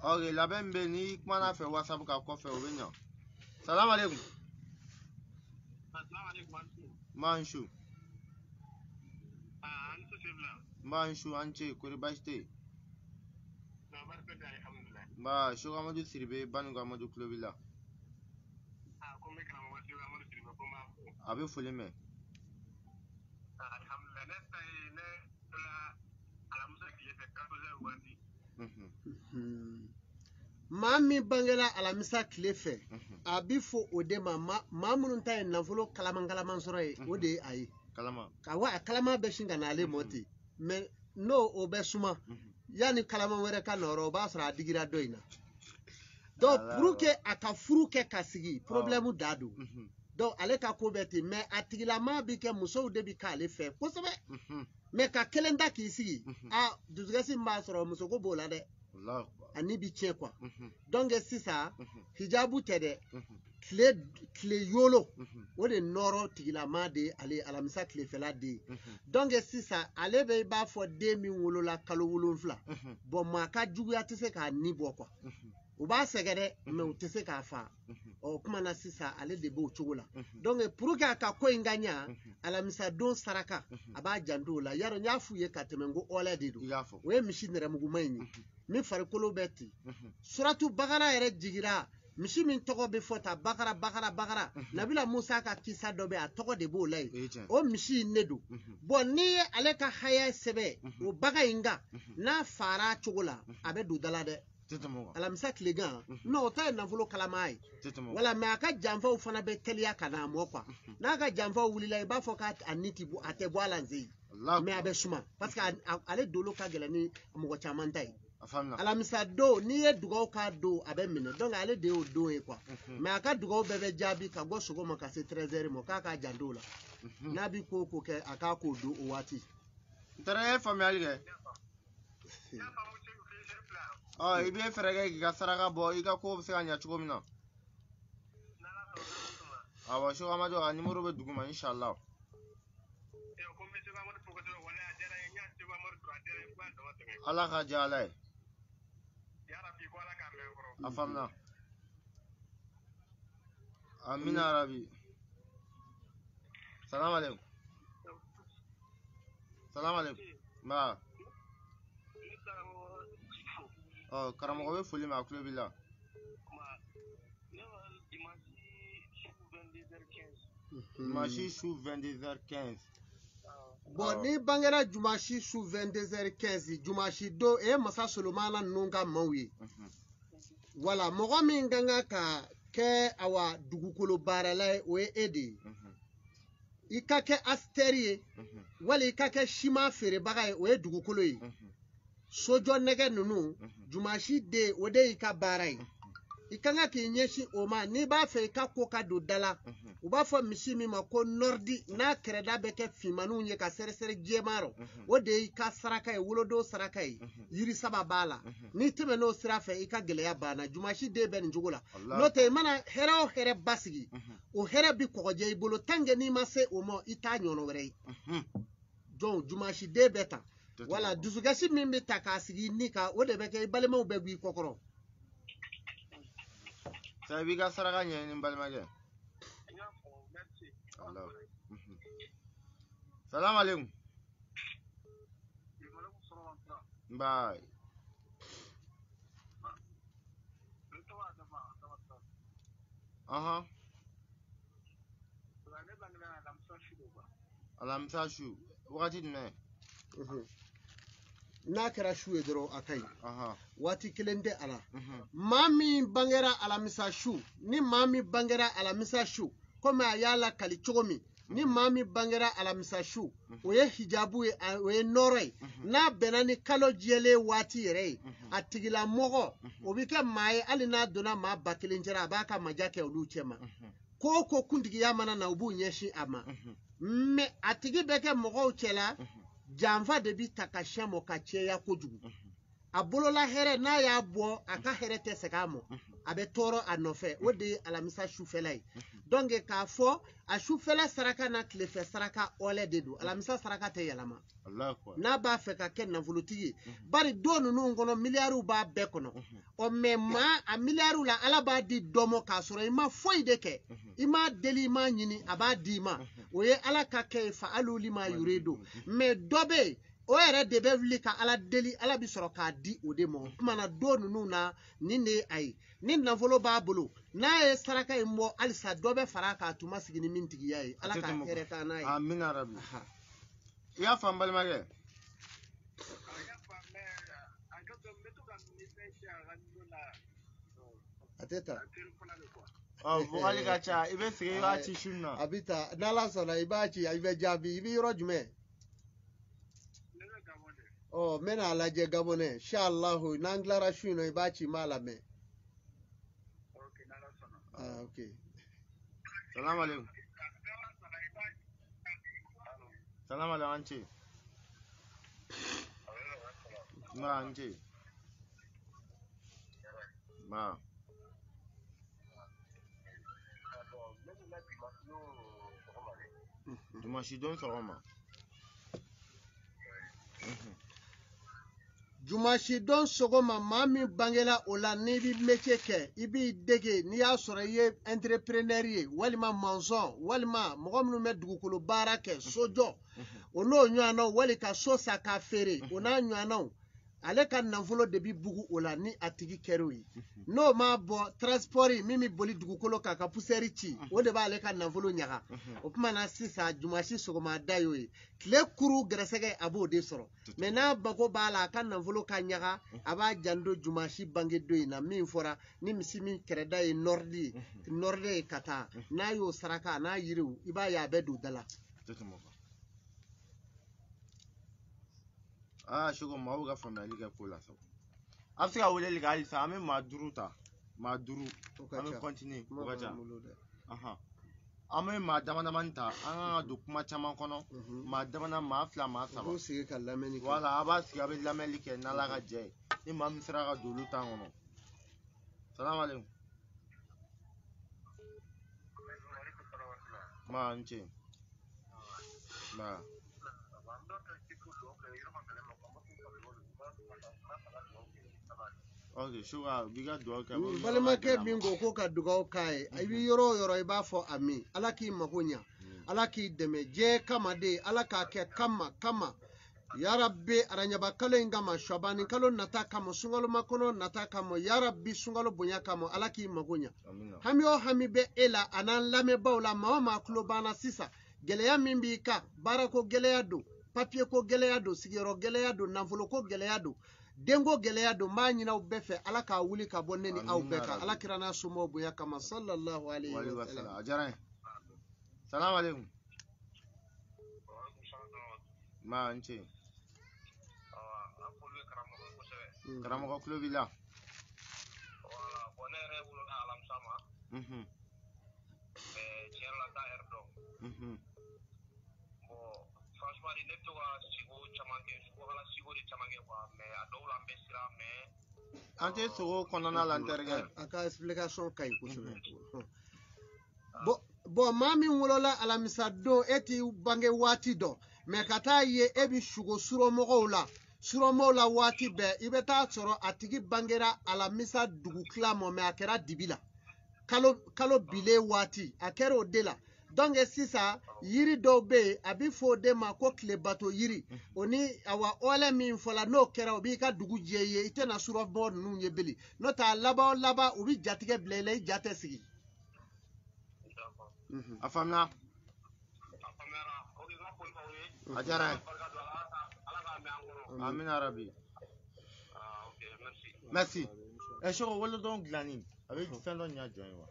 ok labɛn min bɛ yen n'i kumana fɛ whatsapp kan kɔfɛ o bɛ ɲa salamu aleykum maa su maa su an ce kori baasi tɛ yen nba Sheikh Amadu Siribe Banigo Amadu tulo b'i la a bɛ foli mɛn maa min bangera alamisa tile fɛ a bɛ fɔ o de ma maa minnu ta ye nafolo kalaman sɔrɔ ye o de ye a ye a kalama bɛ sin ka na ale mɔ ten mais n'o o bɛ suma yanni kalaman wɛrɛ ka nɔrɔ o b'a sɔrɔ a digira dɔ in na donc pour que a ka furu kɛ ka sigi problème da don donc ale ka ko bɛ ten mais a tigilama bi kɛ musow de bi k'ale fɛ kosɛbɛ mais ka kelen da k'i sigi dusukasi min b'a sɔrɔ muso ko b'o la dɛ ani bi tiɲɛ quoi donc sisan hijabu tɛ dɛ tile yolo o de nɔrɔ tigilama de ale alamisa tilefɛla de donc sisan ale bɛ i b'a fɔ den min wolola kalo 7 bon maa ka juguya tɛ se k'a ni bɔ quoi u b'a sɛgɛ dɛ mais u tɛ se k'a fa o kuma na sisan ale de b'o cogo la donc pour que a ka ko in ka ɲa alamisa don saraka a b'a janto o la yarɔ n y'a f'u ye ka tɛmɛ n ko ɔlɛ de don o ye misi nɛrɛmuguma in ye min farikolo bɛ ten suratu bakara yɛrɛ jigira misi min tɔgɔ bɛ fɔ ta bakara nabila musa ka kisa dɔ bɛ a tɔgɔ de b'o la ye o misi in ne don bon n'i ye ale ka haya sɛbɛ o bagan in kan n'a fara cogo la a bɛ don da la dɛ alamisa tilegan n'o ta ye nafolo kalama ye wala mais a ka janfaw fana bɛ teliya ka n'a mɔ quoi n'a ka janfaw wulila i b'a fɔ k'a ni ti a tɛ bɔ a la n se mais a bɛ suma parce que ale dolo ka gɛlɛn ni mɔgɔ caman ta ye alamisa don n'i ye dugawu k'a don a bɛ minɛ donc ale de y'o don ye quoi mais a ka dugawu bɛɛ bɛ jaabi ka bɔ sɔgɔma ka se 13h ma k'a k'a janto o la n'a bi ko ko kɛ a k'a k'o don o waati n taara ye faamuyali kɛ i bɛ fɛɛrɛ kɛ k'i ka saraka bɔ i ka ko bɛ se ka ɲɛ cogo min na awɔ Sheikh Amadu a numéro bɛ dugu ma inshallah ala ka diya ala ye a faamuna amina arabi salamu aleykum nba karamɔgɔ bɛ foli ma a tulo b'i la dimanche su 22h15 bon ni bangera jumasi su 22h15 jumasi don e masa solomana ninnu ka maaw ye wala mɔgɔ min kan ka kɛ awa dugukolo baarala ye o ye e de ye i ka kɛ asteri ye wali i ka kɛ siman feerebaga ye o ye dugukolo ye sojɔ nɛgɛ ninnu jumasi den o de y'i ka baara ye i kan ka k'i ɲɛsin o ma n'i b'a fɛ i ka ko ka don da la u b'a fɔ misi min ma ko nɔrdi n'a kɛrɛda bɛ kɛ finmaninw ye ka sɛrɛsɛrɛ jɛman rɔ o de y'i ka saraka ye wolodon saraka ye yiri saba b'a la n'i tɛmɛn'o sira fɛ i ka gɛlɛya banna jumasi den bɛ nin cogo la n'o tɛ i mana hɛrɛ o hɛrɛ basigi o hɛrɛ bi kɔgɔjɛ i bolo tanke n'i ma se o ma i t'a ɲɔnɔ wɛrɛ ye donc jumasi den bɛ ta wala dusukasi min bɛ ta k'a sigi ni kan o de bɛ kɛ i balimaw bɛ b'i kɔkɔrɔ sai b'i ka saraka ɲɛɲini n balimakɛ salamu alaikum nba alamisa su wagati jumɛn n'a kɛra su ye dɔrɔn a ka ɲi waati kelen tɛ a la maa min bangera alamisa su ni maa min bangera alamisa su komi a y'a lakali cogo min ni maa min bangera alamisa su o ye hijabu ye o ye nɔrɔ ye n'a bɛnna ni kalo jɛlen waati yɛrɛ ye a tigilamɔgɔ o bɛ kɛ maa ye hali n'a donna maa ba kelen cɛla a b'a ka maja kɛ olu cɛ ma ko o ko kuntigiya mana na u b'u ɲɛsin a ma mɛ a tigi bɛ kɛ mɔgɔw cɛla janfa de bi ta ka siyɛn mɔ ka cɛya kojugu a bolola hɛrɛ n'a y'a bɔ a ka hɛrɛ tɛ segin a mɔ a bɛ tɔɔrɔ a nɔfɛ o de ye alamisa sufɛla ye donc k'a fɔ a sufɛla saraka n'a tilefɛ saraka ɔlɛ de don alamisa saraka tɛ yɛlɛma n'a b'a fɛ ka kɛ nafolotigi ye bari don ninnu kɔnɔ miliyariw b'a bɛɛ kɔnɔ ɔ mɛ maa a miliyariw la ala b'a di dɔ mɔ k'a sɔrɔ i ma foyi de kɛ i m'a deli i m'a ɲini a b'a di i ma o ye ala ka kɛ ye fa aluli ma yure don mɛ dɔ bɛ yen o yɛrɛ de bɛ wuli ka ala deli ala bi sɔrɔ k'a di o de ma o kumana don ninnu na nin de ye a ye ni nafolo b'a bolo n'a ye saraka in bɔ halisa dɔ bɛ fara k'a tuma sigi ni min tigiya ye ala ka hɛrɛ k'an n'a ye amina rabi i y'a faamu balimakɛ a tɛ ta vokali ka ca i bɛ sigi i b'a ci sun na a bɛ ta n'ala sɔnna i b'a ci i bɛ jaabi i bɛ yɔrɔ jumɛn ɔ n bɛna a lajɛ gabonɛ inshalahu n'an tilara su in na i b'a ci n b'a lamɛn ok salamu alaikum salamu alaikum an ce ma an ce ma jumasi don sɔgɔma jumasi don sɔgɔma maa min bangela o la n'i bɛ métier kɛ i b'i dege n'i y'a sɔrɔ i ye entrepreneur ye walima maçon walima mɔgɔ minnu bɛ dugukolo baara kɛ sojɔ o n'o ɲɔgɔnnaw wali ka so san k'a feere o n'a ɲɔgɔnnaw ale ka nafolo de bɛ bugu o la ni a tigi kɛr'o ye n'o ma bɔ transport min bɛ boli dugukolo kan ka poussière ci o de b'ale ka nafolo ɲaga o tuma na sisan jumasi sɔgɔmada y'o ye tile kuru gɛrɛsɛgɛ a b'o de sɔrɔ mɛ n'a mago b'a la a ka nafolo ka ɲaga a b'a janto jumasi bangedon in na min fɔra ni misi min kɛrɛda ye nɔrdi ye ka taa n'a y'o saraka n'a yiriw i b'a ye a bɛ don da la Shugo maaw ka faamuyali kɛ ko la sabu a bɛ se ka weleli kɛ halisa an bɛ maa duuru ta maa duuru an bɛ continuer o ka ca an bɛ maa dama damani ta an kan ka don kuma caman kɔnɔ maa dama maa fila maa saba wala a b'a sigi a bɛ lamɛnli kɛ n'ala ka jɛ ye ni maa min sera ka don olu tan kɔnɔ salamu alaikum ma n ce ma balimakɛ min ko ko ka dugawu k'a ye i bɛ yɔrɔ o yɔrɔ i b'a fɔ amin ala k'i mago ɲa ala k'i dɛmɛ diɲɛ kama de ala k'a kɛ kama yarabi aranyaba kalo in kama shɔbani kalo nata kama sunkaloma kɔnɔ nata kama yarabi sunkalo bonya kama ala k'i mago ɲa hami o hami bɛ e la a n'an lamɛnbaaw la maa o maa tulo banna sisan gɛlɛya min b'i kan baarako gɛlɛya don papiye ko gɛlɛya don sigiyɔrɔ gɛlɛya don nafolo ko gɛlɛya don denko gɛlɛya don n b'a ɲini aw bɛɛ fɛ ala k'a wuli ka bɔ ne ni aw bɛɛ kan ala kira n'a somɔgɔw bonya kama sallallahu alaihi wa sallam a diyara n ye salamu alaikum Ma nche. Karamoko kulo bila. Franchement, il est toi, Sigo, Chamangue, Sigo, Chamangue, mais à Doula, Messira, mais. Ante sogo konana lanterge. Aka explication kay kusube. Bo mami wolola alamisa do eti bange wati do me kata ye ebi shugo suromo la wati be ibeta soro atigi bangera alamisa dugu klamo me akera dibila kalo bile wati akera odela donc sisa yiri do be abi fo de ma ko kle bato yiri oni awa ole min fola no kera obi ka dugu jeye itena suromo nu yebeli no ta laba obi jatige blele jate sigi Afamna. Ajara. Amin Arabi. Merci. Et je vois donc glani. Avec fin de nya join wa.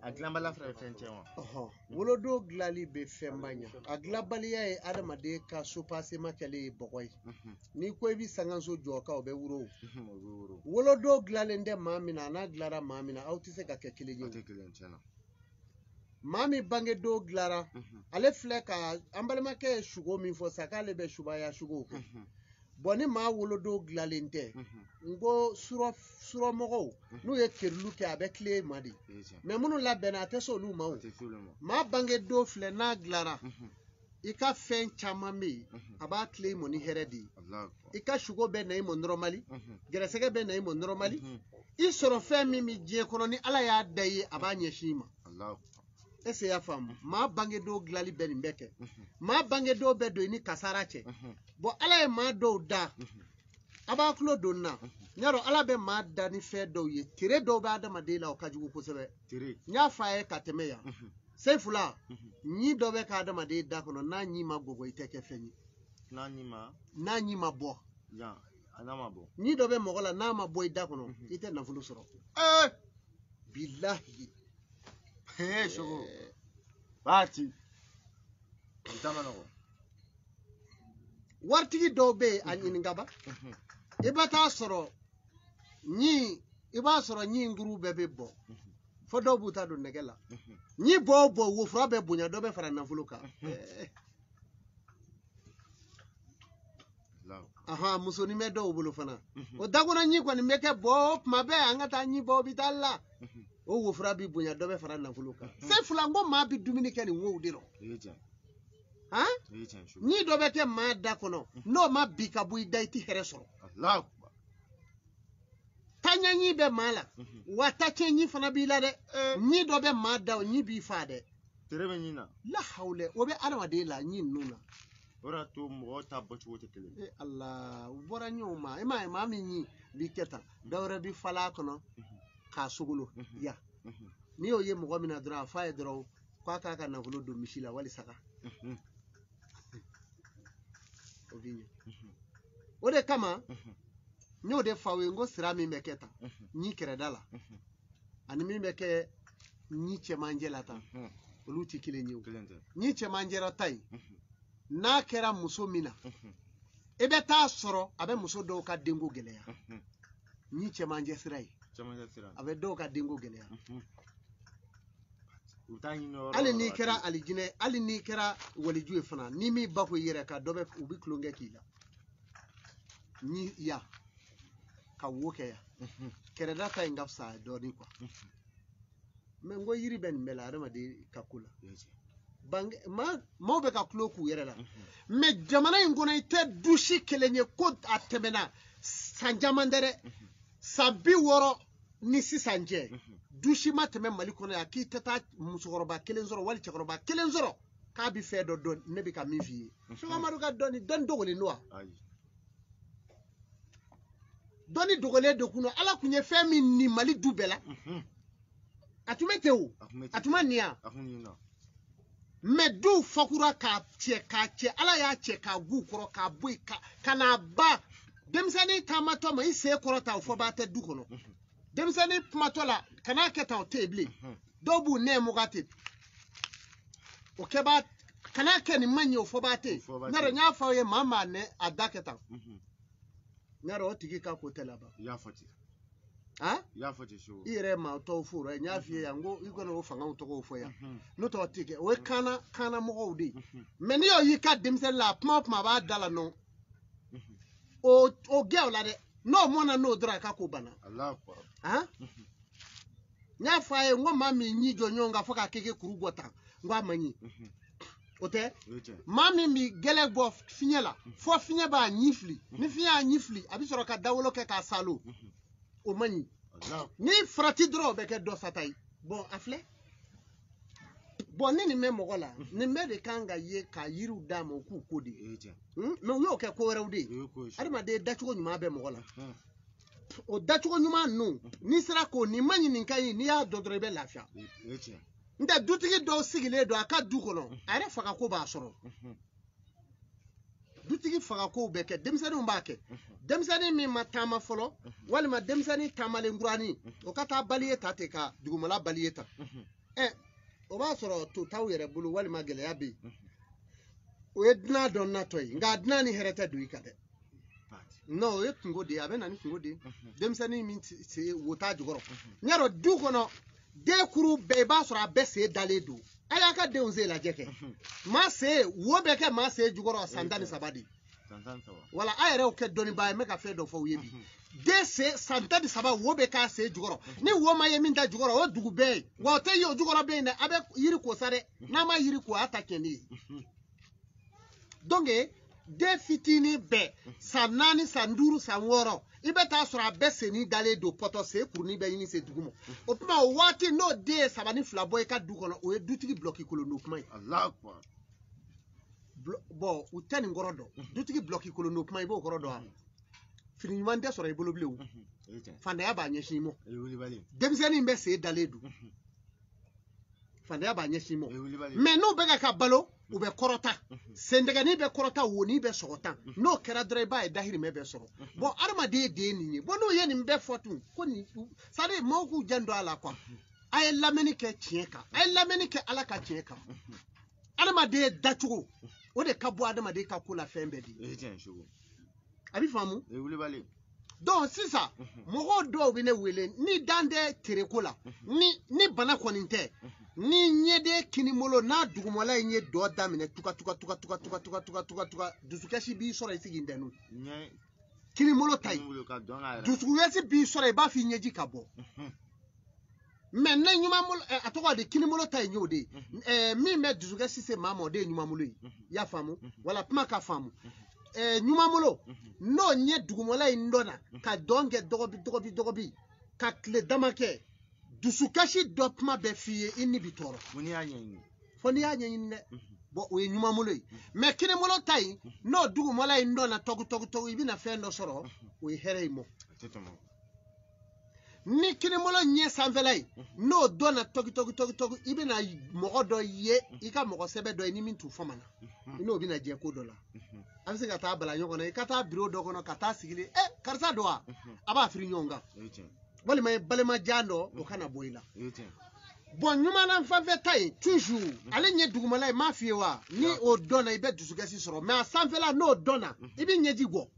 Aglambala frère fenche wa. Wolodo glali be fembanya. Aglabaliya e adamade ka so passe makale bokoy. Ni ko bi sanganso joka obe wuro. Wolodo glalende mamina na glara mamina autise ka kekeleje. Mami bange do glara ale fleka ambalema ke shugo min fo sakale be shubaya shugo ko boni ma wolo do glalente ngo suro mogo nu ye kerlu ke avec les madi mais munu la benate so lu ma bange do fle na glara ika fen chamami aba claim moni heredi ika shugo be na imo normally geresege be na imo normally isoro fe mimi je kono ni ala ya daye aba nyeshima Allah. Ese ya famu ma bange do glali beni mbeke ma bange do bedo ni kasarache bo ala e ma do da aba klo do na nyaro ala be ma da ni fe do ye tire do ba da madela o kajugo ko sebe tire nya fa e kateme ya sefula nyi do be ka da made da kono na nyi ma gogo iteke fenyi na nyi ma bo ya ana ma bo nyi do be mogola na ma boy da kono ite na fulu soro billahi shogo bati itamano wartigi do be anyini ngaba ibata soro nyi nguru bebe bo fo do buta do negela nyi bo wo fra be bunya do be fara na fuluka aha musoni me do bulu fana o dagona nyi ko ni meke bo mabe angata nyi bo bitalla o wo fra bi bunya do be fara na fuluka se fulango ma bi dumini ke ni wo diro ha ni do be ke ma da kono no ma bi ka bu idaiti here soro Allah tanya nyi be mala wata che nyi fana bi la de nyi do be ma da nyi bi fa de terebe nyina la hawle o be adama de la nyi nuna ora to mo ta bochi wote tele Allah bora nyoma ma mi nyi bi keta dawre bi fala kono ka sugulo ya ni o ye mo mina dra fa e dro kwa ka na hulo do mishila wali saka ovinyo ode kama nyo de fawe ngo sira mi meketa nyi keredala ani mi meke nyi che manjela ta oluti kile nyi nyi che manjera tai na kera muso mina ebe ta soro abe muso do ka dengo geleya nyi che manje sirai abe do ka dengo geleya ali ni kera alijine ali ni kera waliju fana ni mi bako yere ka dobe ubi klonge kila ni ya ka woke ya kere data ingafsa do ni kwa me ngo yiri ben mela adama de kakula bange ma be ka kloku yere la me jamana ingona ite dushi kelenye ko atemena sanjamandere sabi woro ni sisanje dushi mateme malikono ya ki tata musokoroba kelenzoro wali chakoroba kelenzoro ka bi fe do don nebi ka mi fi so amaru ka doni don dogole noa doni dogole do kuno ala kunye fe mi ni mali dubela atumete o atumania me du fakura ka che ala ya che ka gu koro ka bui ka kana ba demsani tamato ma ise koro ta fo ba te du kono demsani pmatola kana keta o table dobu ne mugate o ke ba kana ke ni manye o fobate naro nya fa ye mama ne adaketa naro otigi ka ko telaba ya foti ha ya foti sho ire ma to furo nya fi yango ikono fanga to ko fo ya no to tike we kana mo go di meni yo yi ka dimse la pop ma ba dala no o girl la de no mona no dra ka ko bana Allah akbar ha nya fa ye ngo mami nyi jo nyonga foka keke kuru gota ngwa manyi ote mami mi gele bo finyela fo finye ba nyifli ni finya nyifli abi soro ka dawolo ke ka salo o manyi ni frati dro be ke do satai bon afle bon ni me mogola ni me de kanga ye ka yiru damo ku kodi no yo ke ko rewde adama de dachugo nyuma be mogola o dachugo nyuma no ni sira ko ni manyi ni kai ni ya dodre be lafia nda dutigi do sigile do aka du kono are faka ko ba soro dutigi faka ko be ke demsani mba ke demsani mi matama folo wali ma demsani tamale ngurani o kata baliye tate ka dugumala baliye ta o ba soro to taw yere bulu wali ma gele yabi o edna don na toy nga adna ni hereta du ikade no e kungo de abena ni kungo de demsani mi se wota jugoro nyaro du kono de kuru be ba soro abese daledu aya ka de unze la jeke ma se wo be ke ma se jugoro sandani sabadi wala ayere o ke doni ba me ka fe do fo yebi de se sandani saba wo be ka se jugoro ni wo ma ye min da jugoro o dugu be wo te yo jugoro be na abe yiri ko sare na ma yiri ko atake ni donge de fitini be sanani sanduru sanworo ibe ta sura bese ni dale do poto se kuruni be yini se dugumo o puma wati no de sabani fla boy ka du kono o e dutigi bloki kolo no puma Allah akbar bo utani ngorodo dutigi bloki kolo no puma ibo ngorodo ha fini wande sura ibolo blewu fanda ya ba nyeshimo demseni mbe se dale du fanda ya ba nyeshimo me no be ka balo u be korota sendegani be korota woni be sogota no kera driver e dahiri me be soro bo arma de ni bo no ye ni be fotu ko ni sare mo ku jando ala kwa ay lameni ke chieka ay lameni ke ala ka chieka arma de dachugo o de kabo adama de ka kula fembe di abi famu donc sisa mogo do bi ne wele ni dande tere kola ni bana koninte ni nyede kinimolo na dugumola nye do damine tuka dusukeshi bi sora isigi ndenu kinimolo tai dusukesi bi sora ba fi nyeji kabo men nyuma molo atoko de kinimolo tai nyode mi me dusukesi se mamo de nyuma molo ya famu wala puma ka famu nyuma molo no nye dugumola indona ka donge dogobi ka kle damake dusukashi dopma be fiye inni bitoro foni anya ne bo we nyuma molo me kini molo tai no dugumola indona togu ibina fendo soro we hereimo ni kini molo nye sanvelai no dona togu ibina mogodo ye ika mogo sebe do ni mintu fomana ino bina je ko dola amse ka ta bala nyoko na ikata biro do kono kata sigili karsa doa aba firi nyonga wali may balema jando o kana boyla bon nyuma na mfanve tai toujours ale nye dugumala ma fiewa ni o dona ibe dusugasi soro mais sanfela no dona ibi nyeji go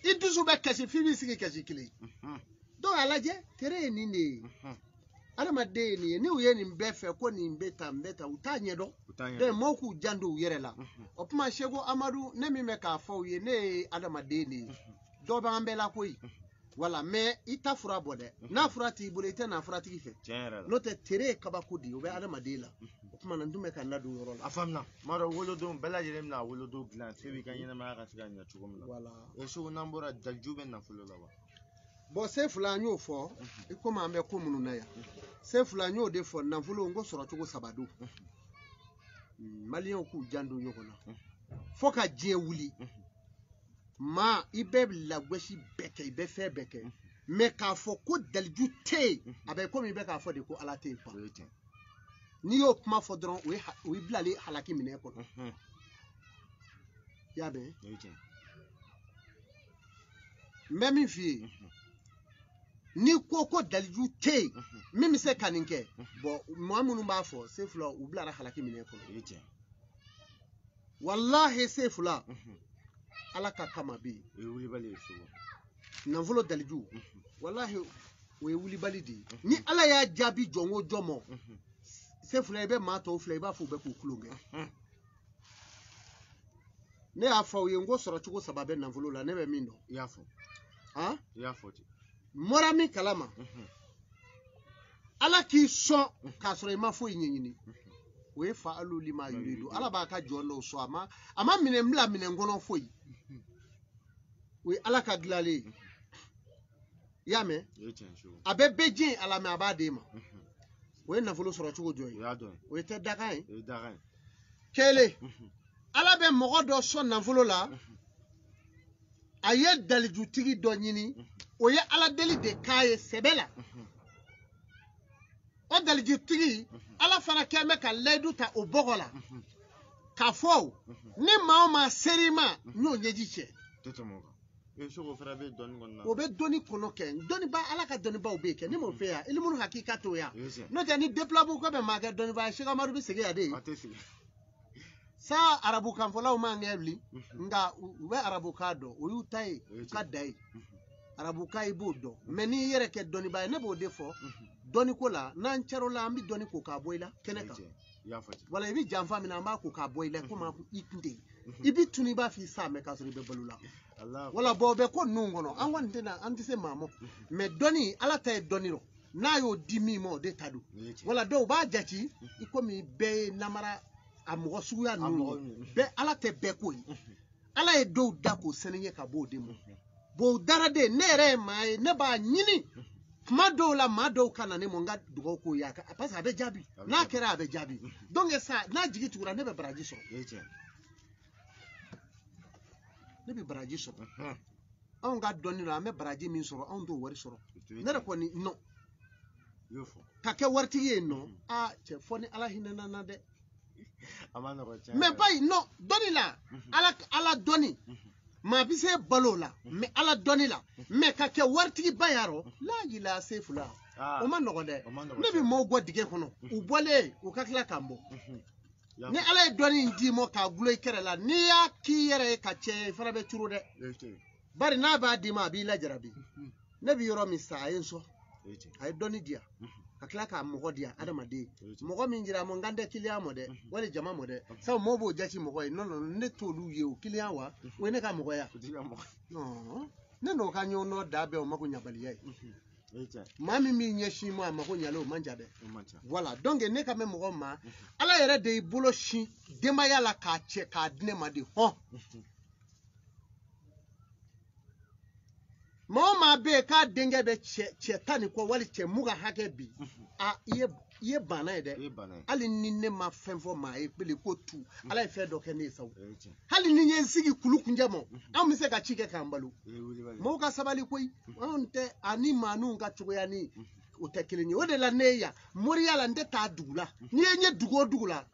idusu be kasi fibi sigi kasi kili do alaje tere ni ne ala madde ni uye ni mbefe ko ni mbeta utanye do de moku jando yere la opuma shego amadu ne mi me ka fo ye ne ala madde ni do ba mbela koyi wala me ita fura bode na furati bulete na furati gife no te tere kabakudi obe ala madela opuma na ndume ka nadu yoro la afamna maro wolodo bela jerem na wolodo glan sebi kan yena ma ka tiga nya chugomla wala e so nambora daljube na fulola wa bo se fulanyo fo ikoma ambe ko munu na ya se fulanyo de fo na fulo ngo soro chugo sabadu malion ku jando yokona foka je wuli ma ibe la gweshi beke ibe fe beke me ka fo ko dalju te abe ko mi be ka fo de ko ala te pa ni yo kuma fo dron we blale halaki mine ko ya be memi fi ni koko dalju te mimi se kaninke bo mo amunu ba fo se flo u blara halaki mine ko wallahi se fula ala ka kama bi wuli bali sugo nafolo daliju wallahi o ye wuli bali di ni ala y'a jaabi jongo jomo se fula ibe ma to fula iba fu be ku kulunge ne y'a fɔ ye ngo sɔrɔ cogo saba bɛ nafolo la ne bɛ min dɔn i y'a fɔ han i y'a fɔ ten mɔra min kalama ala k'i sɔn k'a sɔrɔ i ma foyi ɲɛɲini o ye fa alu lima yuridu ala b'a ka jɔn dɔw sɔn a ma minɛn bila minɛn kɔnɔ foyi o ye ala ka dilalen i y'a mɛn a bɛ bɛɛ jɛn ala mɛ a b'a d'e ma o ye nafolo sɔrɔ cogo jɔ ye o ye tɛ dakan ye kelen ala bɛ mɔgɔ dɔ sɔn nafolo la a ye dalijutigi dɔ ɲini o ye ala deli de k'a ye sɛbɛ la o dalijutigi ala fana kɛn bɛ ka layidu ta o bɔgɔ la k'a fɔ ni maa o maa seri ma n y'o ɲɛji cɛ o bɛ dɔnni kɔnɔ kɛ dɔnniba ala ka dɔnnibaw bɛ kɛ ni m'o fɛ yan ilimu hakika t'o yan n'o tɛ ni depilabu ko bɛ maa kɛ dɔnniba ye Sɛki Amadu bɛ segin yan de sa arabu kanfɔlaw ma ŋɛ wuli nka u bɛ arabukan dɔn o y'u ta ye u ka da ye arabukan i b'o dɔn mɛ n'i yɛrɛ kɛ dɔnniba ye ne b'o de fɔ dɔnni ko la n'an cɛr'o la an bɛ dɔnni ko k'a bɔ i la kɛnɛ kan wala i bɛ janfa min na an b'a ko k'a bɔ i la komi i kun tɛ yen i bɛ tunu i b'a f'i sa mɛ k'a sɔrɔ i bɛ balo la wala bɔn o bɛ ko ninnu kɔnɔ an kɔni tɛ na an tɛ se maa ma mɛ dɔnni ala ta ye dɔnni rɔ n'a y'o di min ma o de ta don wala dɔw b'a jate i komi bɛɛ ye namara a mɔgɔ suguya ninnu bɛɛ ala tɛ bɛɛ ko ye ala ye dɔw da k'o sɛnɛɲɛ ka bɔ o de ma bɔn o dara de ne yɛrɛ ye maa ye ne b'a ɲini tuma dɔw la maa dɔw ka na ne ma n ka dugawu k'o ye parce que a bɛ jaabi n'a kɛra a bɛ jaabi donc sa n'a jigi tugura ne bɛ baraji sɔrɔ ne bɛ baraji sɔrɔ anw ka dɔnni la an bɛ baraji min sɔrɔ anw t'o wari sɔrɔ ne yɛrɛ kɔni non ka kɛ waritigi ye nɔ cɛ fɔ ni ala hinɛ na dɛ mɛ bayi non dɔnni la ala dɔnni maa bɛ se balo la mɛ ala dɔnni la mɛ ka kɛ waritigi ba y'a rɔ laajila se fila o ma nɔgɔn dɛ ne bɛ maaw bɔ dingɛ kɔnɔ u bɔlen u ka tila k'an bɔ ni ala ye dɔnni in d'i ma k'a gulo i kɛrɛ la n'i y'a k'i yɛrɛ ye ka cɛ i fana bɛ turu dɛ bari n'a b'a d'i ma a b'i lajarabi ne bɛ yɔrɔ min sa a ye n sɔn a ye dɔnni di yan ka tila k'a mɔgɔ di yan adamaden mɔgɔ min jira mɔ n kan tɛ kiliyan mɔ dɛ wali jama mɔ dɛ sabu mɔgɔw b'o jate mɔgɔ ye non ne t'olu ye o kiliyan wa o ye ne ka mɔgɔya ne n'o ka ɲɔgɔn nɔ da bɛɛ o ma ko ɲabaliya ye maa min b'i ɲɛsin ma a ma ko ɲale o man ca dɛ voilà donc ne ka mɛn mɔgɔ ma ala yɛrɛ de y'i bolo sin denbaya la k'a cɛ k'a di ne ma de hɔn maa o maa bɛ yen k'a denkɛ bɛ cɛ tan ni kɔ wali cɛ mu ka hakɛ bi i ye banna ye dɛ hali ni ne ma fɛn fɔ maa ye pele ko tu ala ye fɛn dɔ kɛ ne ye sago hali ni n ye n sigi kulu kuncɛ ma anw bɛ se ka ci kɛ k'an balo maaw ka sabali koyi anw tɛ ani maa ninnu ka cogoya ni o tɛ kelen ye o de la ne ye yan moriya la n tɛ taa dugu la n'i ye n ye dugu o dugu la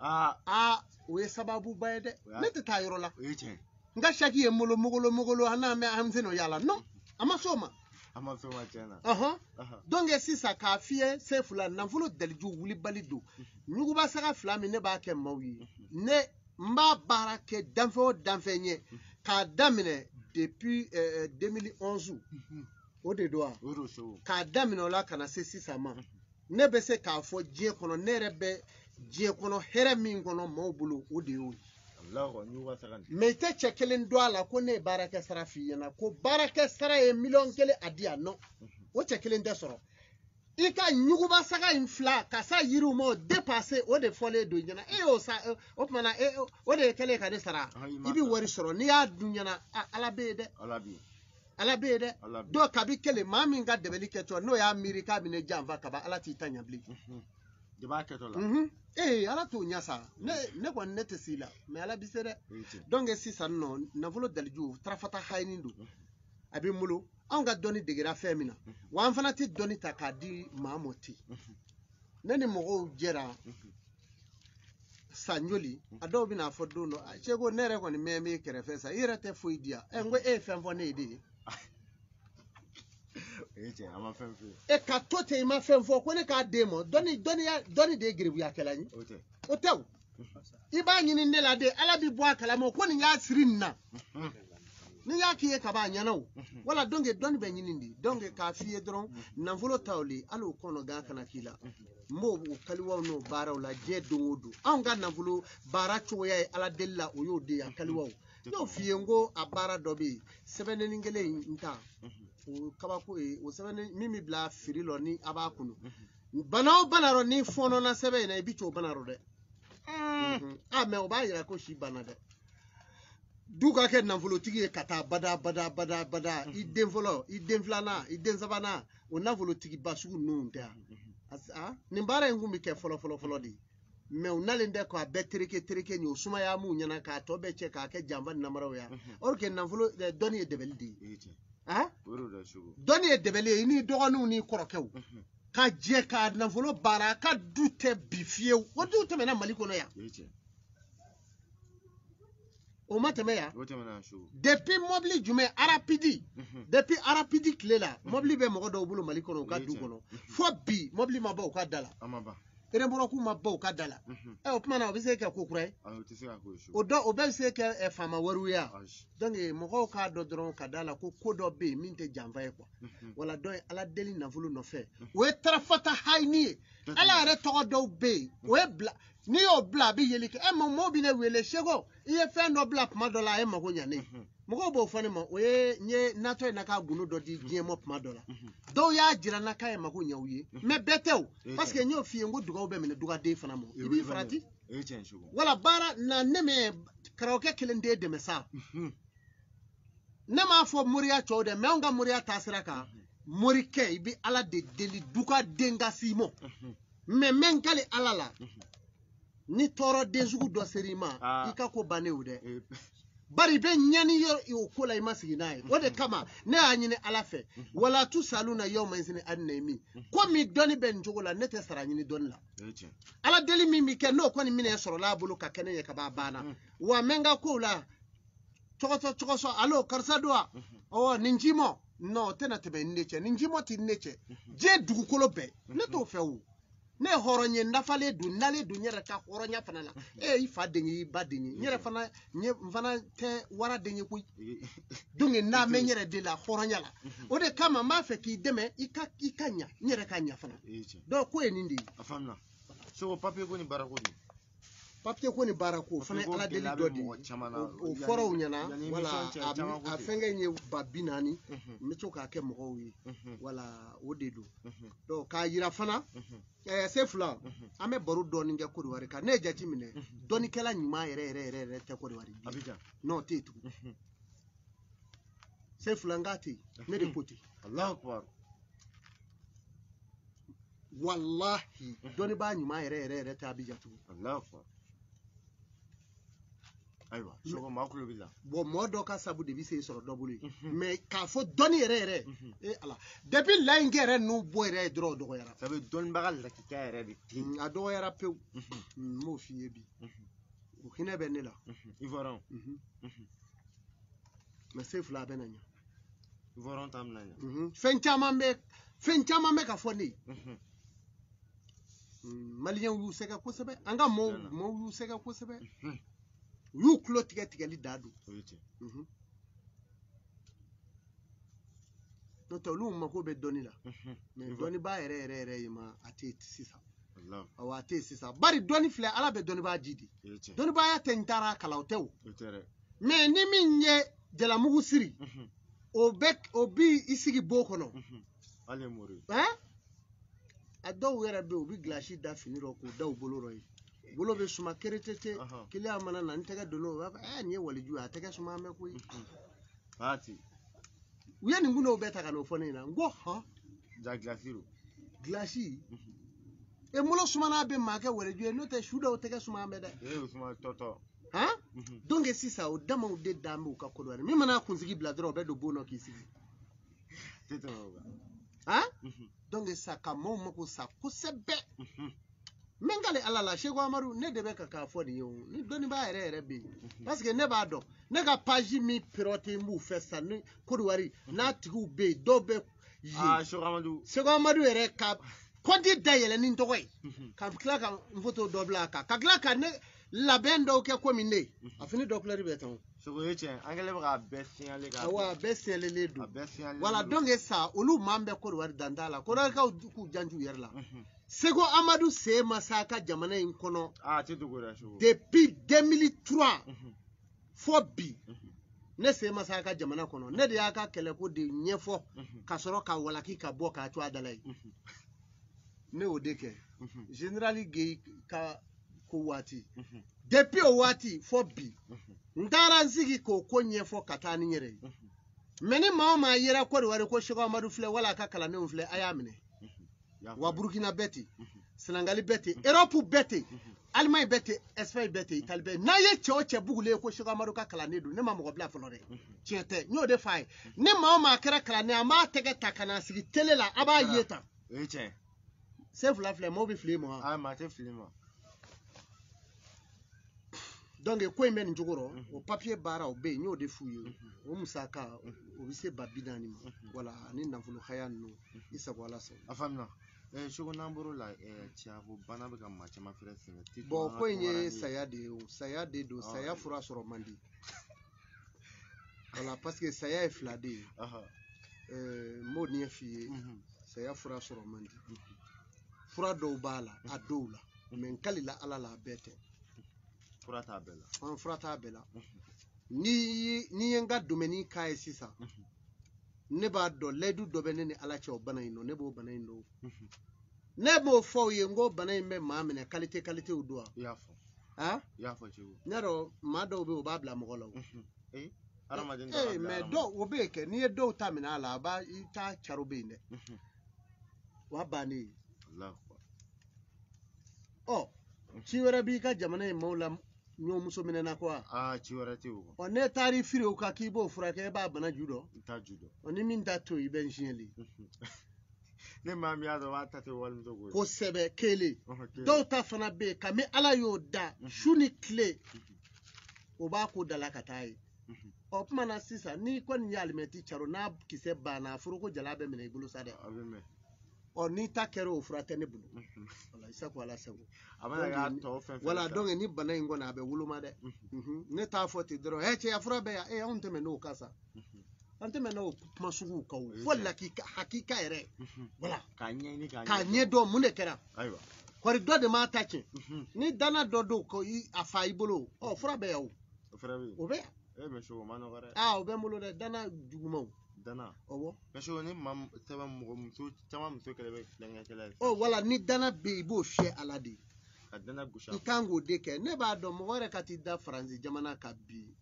o ye sababuba ye dɛ ne tɛ taa yɔrɔ la n ka saki ye mogolo an n'an bɛ an se n'o yala non a ma s'o ma tiɲɛna donc sisan k'a f'i ye se fila nafolo daliju wulibali don ɲuguba saga fila min ne b'a kɛ maaw ye ne n b'a baara kɛ danfɛn o danfɛn ye k'a daminɛ depuis 2011 o de don wa k'a daminɛ o la ka na se sisan ma ne bɛ se k'a fɔ diɲɛ kɔnɔ ne yɛrɛ bɛ diɲɛ kɔnɔ hɛrɛ min kɔnɔ maaw bolo o de y'o ye mɛ i tɛ cɛ kelen dɔn a la ko ne ye baarakɛ sara f'i ɲɛna ko baarakɛ sara ye 1,000,000 a di yan nɔ o cɛ kelen tɛ sɔrɔ i ka ɲuguba saga in fila ka sa yiriw ma o dépassé o de fɔlen don i ɲɛna e y'o sa o tumana o de ye kɛlen ka ne sara i bɛ wari sɔrɔ n'i y'a dun ɲɛna ala bɛ ye dɛ ala bɛ ye dɛ dɔw kabi kelen maa min ka dɛmɛli kɛ cogo n'o y'a miiri k'a bɛ ne janfa kaban ala t'i ta ɲɛ bilen ala t'o ɲɛ sa ne kɔni ne tɛ s'i la mɛ ala bɛ se dɛ donc sisan nɔ nafolo daliju tarafata hayini don a bɛ n bolo anw ka dɔnni degera fɛn min na wa an fana tɛ dɔnni ta k'a di maa mɔ ten ne ni mɔgɔw jɛra san joli a dɔw bɛna fɔ don dɔ seko ne yɛrɛ kɔni mɛn bɛ kɛrɛfɛ sa i yɛrɛ tɛ foyi di yan n ko e ye fɛn fɔ ne ye de ye ka to ten i ma fɛn fɔ ko ne k'a d'e ma dɔnni de ye geribuya kɛla ye o tɛ o i b'a ɲini ne la de ala bi bɔ a kalama ko nin y'a siri nin na ni y'a k'i ye ka b'a ɲɛna o wala donc dɔnni bɛ ɲini de donc k'a f'i ye dɔrɔn nafolo taw le hali o kɔnɔ gan kana k'i la n b'o o kaliwaw n'o baaraw la diɲɛ don o don anw ka nafolo baara cogoya ye ala deli la o y'o de ye a kaliwaw n y'o f'i ye n ko a baara dɔ bɛ yen sɛbɛnni kelen n ta o kabako ye o sɛbɛnni min bɛ bila firi la ni a b'a kunu bana o bana rɔ ni fɔnɔna sɛbɛn in na i bɛ t'o bana rɔ dɛ mɛ o b'a yira ko si banna dɛ du ka kɛ nafolotigi ye ka taa bada i den fɔlɔ i den filanan i den sabanan o nafolotigi ba sugu ninnu tɛ yan nin baara in kun bɛ kɛ fɔlɔ de mɛ u nalen tɛ k'a bɛɛ tereke nin o sumaya m'u ɲɛna k'a tɔ bɛɛ cɛ k'a kɛ janfa ni namaraw ye or que nafolo dɔnni ye dɛbɛli de ye dɔnni ye dɛbɛli ye i n'i dɔgɔninw n'i kɔrɔkɛw ka jɛ ka nafolo baara ka du tɛ bi fiyewu o du tɛmɛna mali kɔnɔ yan o ma tɛmɛ yan depuis mobili jumɛn arapidi depuis arapidi tile la mobili bɛ mɔgɔ dɔw bolo mali kɔnɔ u ka du kɔnɔ fo bi mobili ma bɔ u ka da la erenbɔrɔku ma bɔ u ka da la o tuma na o bɛ se ka kɛ ko kura ye o bɛɛ bɛ se ka kɛ faama wariw ye donc mɔgɔw k'a dɔn dɔrɔn ka da la ko dɔ bɛ yen min tɛ janfa ye quoi wala donc ala deli nafolo nɔfɛ o ye tarafata hayini ye ala yɛrɛ tɔgɔ dɔw bɛ yen o ye bila n'i y'o bila a bɛ yeli kɛ mɔgɔw bɛ ne wele seko i ye fɛn dɔ bila tuma dɔ la a ye mago ɲa ne mɔgɔw b'o fɔ ne ma o ye n ye natɔ in na k'a gundo dɔ di diɲɛ ma tuma dɔ la dɔw y'a jira n na k'a ye mago ɲa u ye mɛ bɛɛ tɛ o parce que n y'o f'i ye n ko dugawu bɛ minɛ dugaden fana ma i b'i farati wala baara na ne mɛ karamɔgɔkɛ kelen den dɛmɛ sa ne m'a fɔ moriya cɛw dɛ mɛ anw ka moriya taasira kan morikɛ i bɛ ala de deli dugaden ka s'i ma mɛ n kali ala la ni tɔɔrɔ den sugu dɔ sera i ma i ka ko bannen o dɛ bari i bɛ ɲani ye o ko la i ma sigi n'a ye o de kama ne y'a ɲini ala fɛ wala tu salu na yawma izin adna min ko min dɔnni bɛ nin cogo la ne tɛ sara ɲini dɔnni la ala deli min bɛ kɛ n'o kɔni minɛ sɔrɔla a bolo ka kɛ ne ye ka ban banna wa n bɛ n ka kow la cogoso alo karisa don wa nin ji mɔ non o tɛna tɛmɛ ni ne cɛ nin ji mɔ tɛ ne cɛ diɲɛ dugukolo bɛɛ ne t'o fɛ o ne hɔrɔn ye nafalen don nalen don n yɛrɛ ka hɔrɔnya fana la i fa den ye i ba den ye n yɛrɛ fana n fana tɛ wara den ye koyi donc n'a mɛ n yɛrɛ de la hɔrɔnya la o de kama n b'a fɛ k'i dɛmɛ i ka ɲa n yɛrɛ ka ɲa fana donc ko ye nin de ye a faamuna so papier ko ni baara ko de papier ko ni baara ko o fana ye ala deli dɔ de ye o fɔraw ɲɛna wala a fɛnkɛ in ye ba 40 n bɛ to k'a kɛ mɔgɔw ye wala o de don donc k'a yira fana se fila an bɛ baro dɔɔni kɛ Côte d'Ivoire kan ne ye jate minɛ dɔnnikɛla ɲuman yɛrɛ tɛ Côte d'Ivoire non tɛ yen tugun se fila n k'a tɛ yen ne de ko ten Allahu Akbar wallahi dɔnnibaa ɲuman yɛrɛ tɛ Abidjan tugun Allahu Akbar ayiwa sɔgɔ maa kulo b'i la bon mɔgɔ dɔ ka sabu de bɛ se sɔrɔ dɔ bolo ye mais k'a fɔ dɔnni yɛrɛ ala depuis layinkɛ yɛrɛ n'u bɔ yɛrɛ ye dɔrɔn o dɔgɔyara ça veut dɔnnibaga lakika yɛrɛ de ten a dɔgɔyara pewu n m'o f'i ye bi o hinɛ bɛ ne la Ivoirien mais se fila a bɛ na ɲa Ivoirien ta bɛna ɲa fɛn caman bɛ ka fɔ ne ye maliyɛnw y'u sɛgɛ kosɛbɛ an ka maaw y'u sɛgɛ kosɛbɛ u y'u tulo tigɛli da don n'o tɛ olu mako bɛ dɔnni la mais dɔnnibaa yɛrɛ ye ma a tɛ yen sisan awɔ a tɛ yen sisan bari dɔnni filɛ ala bɛ dɔnnibaa di de dɔnnibaaya tɛ n taara kalan o tɛ o mais ni min ye jalamugu siri o bi i sigi bon kɔnɔ a dɔw yɛrɛ bɛ yen u bɛ gilasi da fini rɔ k'o da u bolo rɔ ye bolo bɛ suma keretete kiliyan mana na n tɛgɛ don n'o b'a fɔ nin ye waliju ye a tɛgɛ suma an bɛ koyi u ye nin kun dɔw bɛɛ ta ka n'o fɔ ne ɲɛna n ko hɔn gilasi e bolo sumana bɛ maa kɛ waliju ye n'o tɛ su dɔw tɛgɛ suma an bɛ dɛ donc sisan o damaw de dan bɛ u ka ko dɔ min mana kunsigi bila dɔrɔn o bɛ don bon dɔ k'i sigi donc sa ka maaw mako sa kosɛbɛ n bɛ n kale ala la Seko Amadu ne de bɛ ka k'a fɔ nin ye o ni dɔnnibaa yɛrɛ bɛ yen parce que ne b'a dɔn ne ka page min pirote n b'u fɛ sisan ni Côte d'Ivoire n'a tigiw bɛ yen dɔw bɛ yen Seko Amadu yɛrɛ ka kɔnti dayɛlɛ ni n tɔgɔ ye ka tila ka n foto dɔ bila a kan ka tila ka labɛn dɔw kɛ komi ne a fini dɔ couleur bɛ tan sogo ye tiɲɛ an kɛlen bɛ k'a bɛɛ signalé ka wa bɛɛ signalé don a bɛɛ signalé voilà donc sa olu maa bɛ Côte d'Ivoire dan t'a la Côte d'Ivoirekaw k'u jantu u yɛrɛ la Seko Amadu sen ma s'a ka jamana in kɔnɔ a tɛ dogo dɛ sogo depuis 2003 fo bi ne sen ma s'a ka jamana kɔnɔ ne de y'a ka kɛlɛko de ɲɛfɔ ka sɔrɔ ka walaki ka bɔ k'a to a da la yen ne y'o de kɛ général Guèye ka ko waati depuis o waati fo bi n taara n sigi k'o ko ɲɛfɔ ka taa ni n yɛrɛ ye mais ni maa o maa yera Côte d'Ivoire ko Seko Amadu filɛ wala a ka kalandenw filɛ a y'a minɛ wa Burkina bɛɛ ten Senegali bɛɛ ten Europe bɛɛ ten Allemagne bɛɛ ten Espagne bɛɛ ten Italie bɛɛ n'a ye cɛ o cɛ bugulen ko Seko Amadu ka kalanden don ne ma mɔgɔ bila fɔlɔ dɛ tiɲɛ tɛ n y'o de f'a ye ni maa o maa kɛra kalanden a m'a tɛgɛ ta ka n'a sigi télé la a b'a ye tan o ye tiɲɛ sen fila filɛ maaw bɛ fili ma a maa tɛ fili ma donc ko in bɛ nin cogo rɔ o papier baara o bɛ yen n y'o de f'u ye o musaka o bɛ se ba 40 ma wala ani nafolo haya ninnu i sago ala sago a faamuna sogo n'an bɔr'o la ciyafo bana bɛ ka maa caman fɛnɛ sɛgɛn bon ko in ye saya de ye o saya de don saya fura sɔrɔ man di voilà parce que saya ye fila de ye n m'o ɲɛ f'i ye saya fura sɔrɔ man di fura dɔw b'a la a dɔw la mais n kalila ala la a bɛɛ tɛ fura t'a bɛɛ la fura t'a bɛɛ la ni ye n ka domaine k'a ye sisan ne b'a dɔn layidu dɔ bɛ ne ni ala cɛ o bana in dɔn ne b'o bana in dɔn ne b'o fɔ o ye n ko bana in bɛ maa minɛ qualité o don i y'a fɔ han i y'a fɔ cogo ne yɛrɛ maa dɔw bɛ yen o b'a bila mɔgɔ la o hadamaden mais dɔw o bɛ kɛ n'i ye dɔw ta minɛ a la a b'a i ta caro bɛ yen dɛ o y'a bannen ye ɔ ci wɛrɛ b'i ka jamana in maaw la ɲɔmuso minɛna ko wa ci wɛrɛ tɛ o ne taar'i firi o kan k'i b'o furakɛ e b'a bana ju dɔn n t'a ju dɔn ni min t'a to i bɛ n siɲɛli ne maa min y'a dɔn b'a ta tɛ walimuso ko ye kosɛbɛ kelen dɔw ta fana bɛ yen kabini ala y'o da su ni tile o b'a ko da la ka taa ye ɔ kuma na sisan n'i kɔni ye alimɛti caro n'a kisɛ banna foroko jala bɛ minɛ i bolo sa dɛ a bɛ mɛn ɔ n'i ta kɛra o fura tɛ ne bolo wala isago ala sago a bɛna k'a tɔ fɛn wala donc ni bana in kɔni a bɛ woloma dɛ ne t'a fɔ ten dɔrɔn cɛya fura bɛ yan anw tɛmɛ n'o kan sa an tɛmɛ n'o kuma suguw kan fo hakika yɛrɛ wala k'a ɲɛɲini k'a ɲɛdɔn mun de kɛra ayiwa kɔri dɔ de m'a ta tiɲɛ ni dana dɔ don ko a fa i bolo fura bɛ yan o bɛ yan mɛ sogo ma nɔgɔ dɛ o bɛ n bolo dɛ dana jugumanw dana awɔ mɛ sogo ni maa sɛbɛn mɔgɔ muso caman muso kɛlɛ bɛ kulonkɛkɛla ye wala ni dana bɛ yen i b'o fiyɛ ala de ka dana gosi i kan k'o de kɛ ne b'a dɔn mɔgɔ yɛrɛ ka t'i da faransi jamana kan bi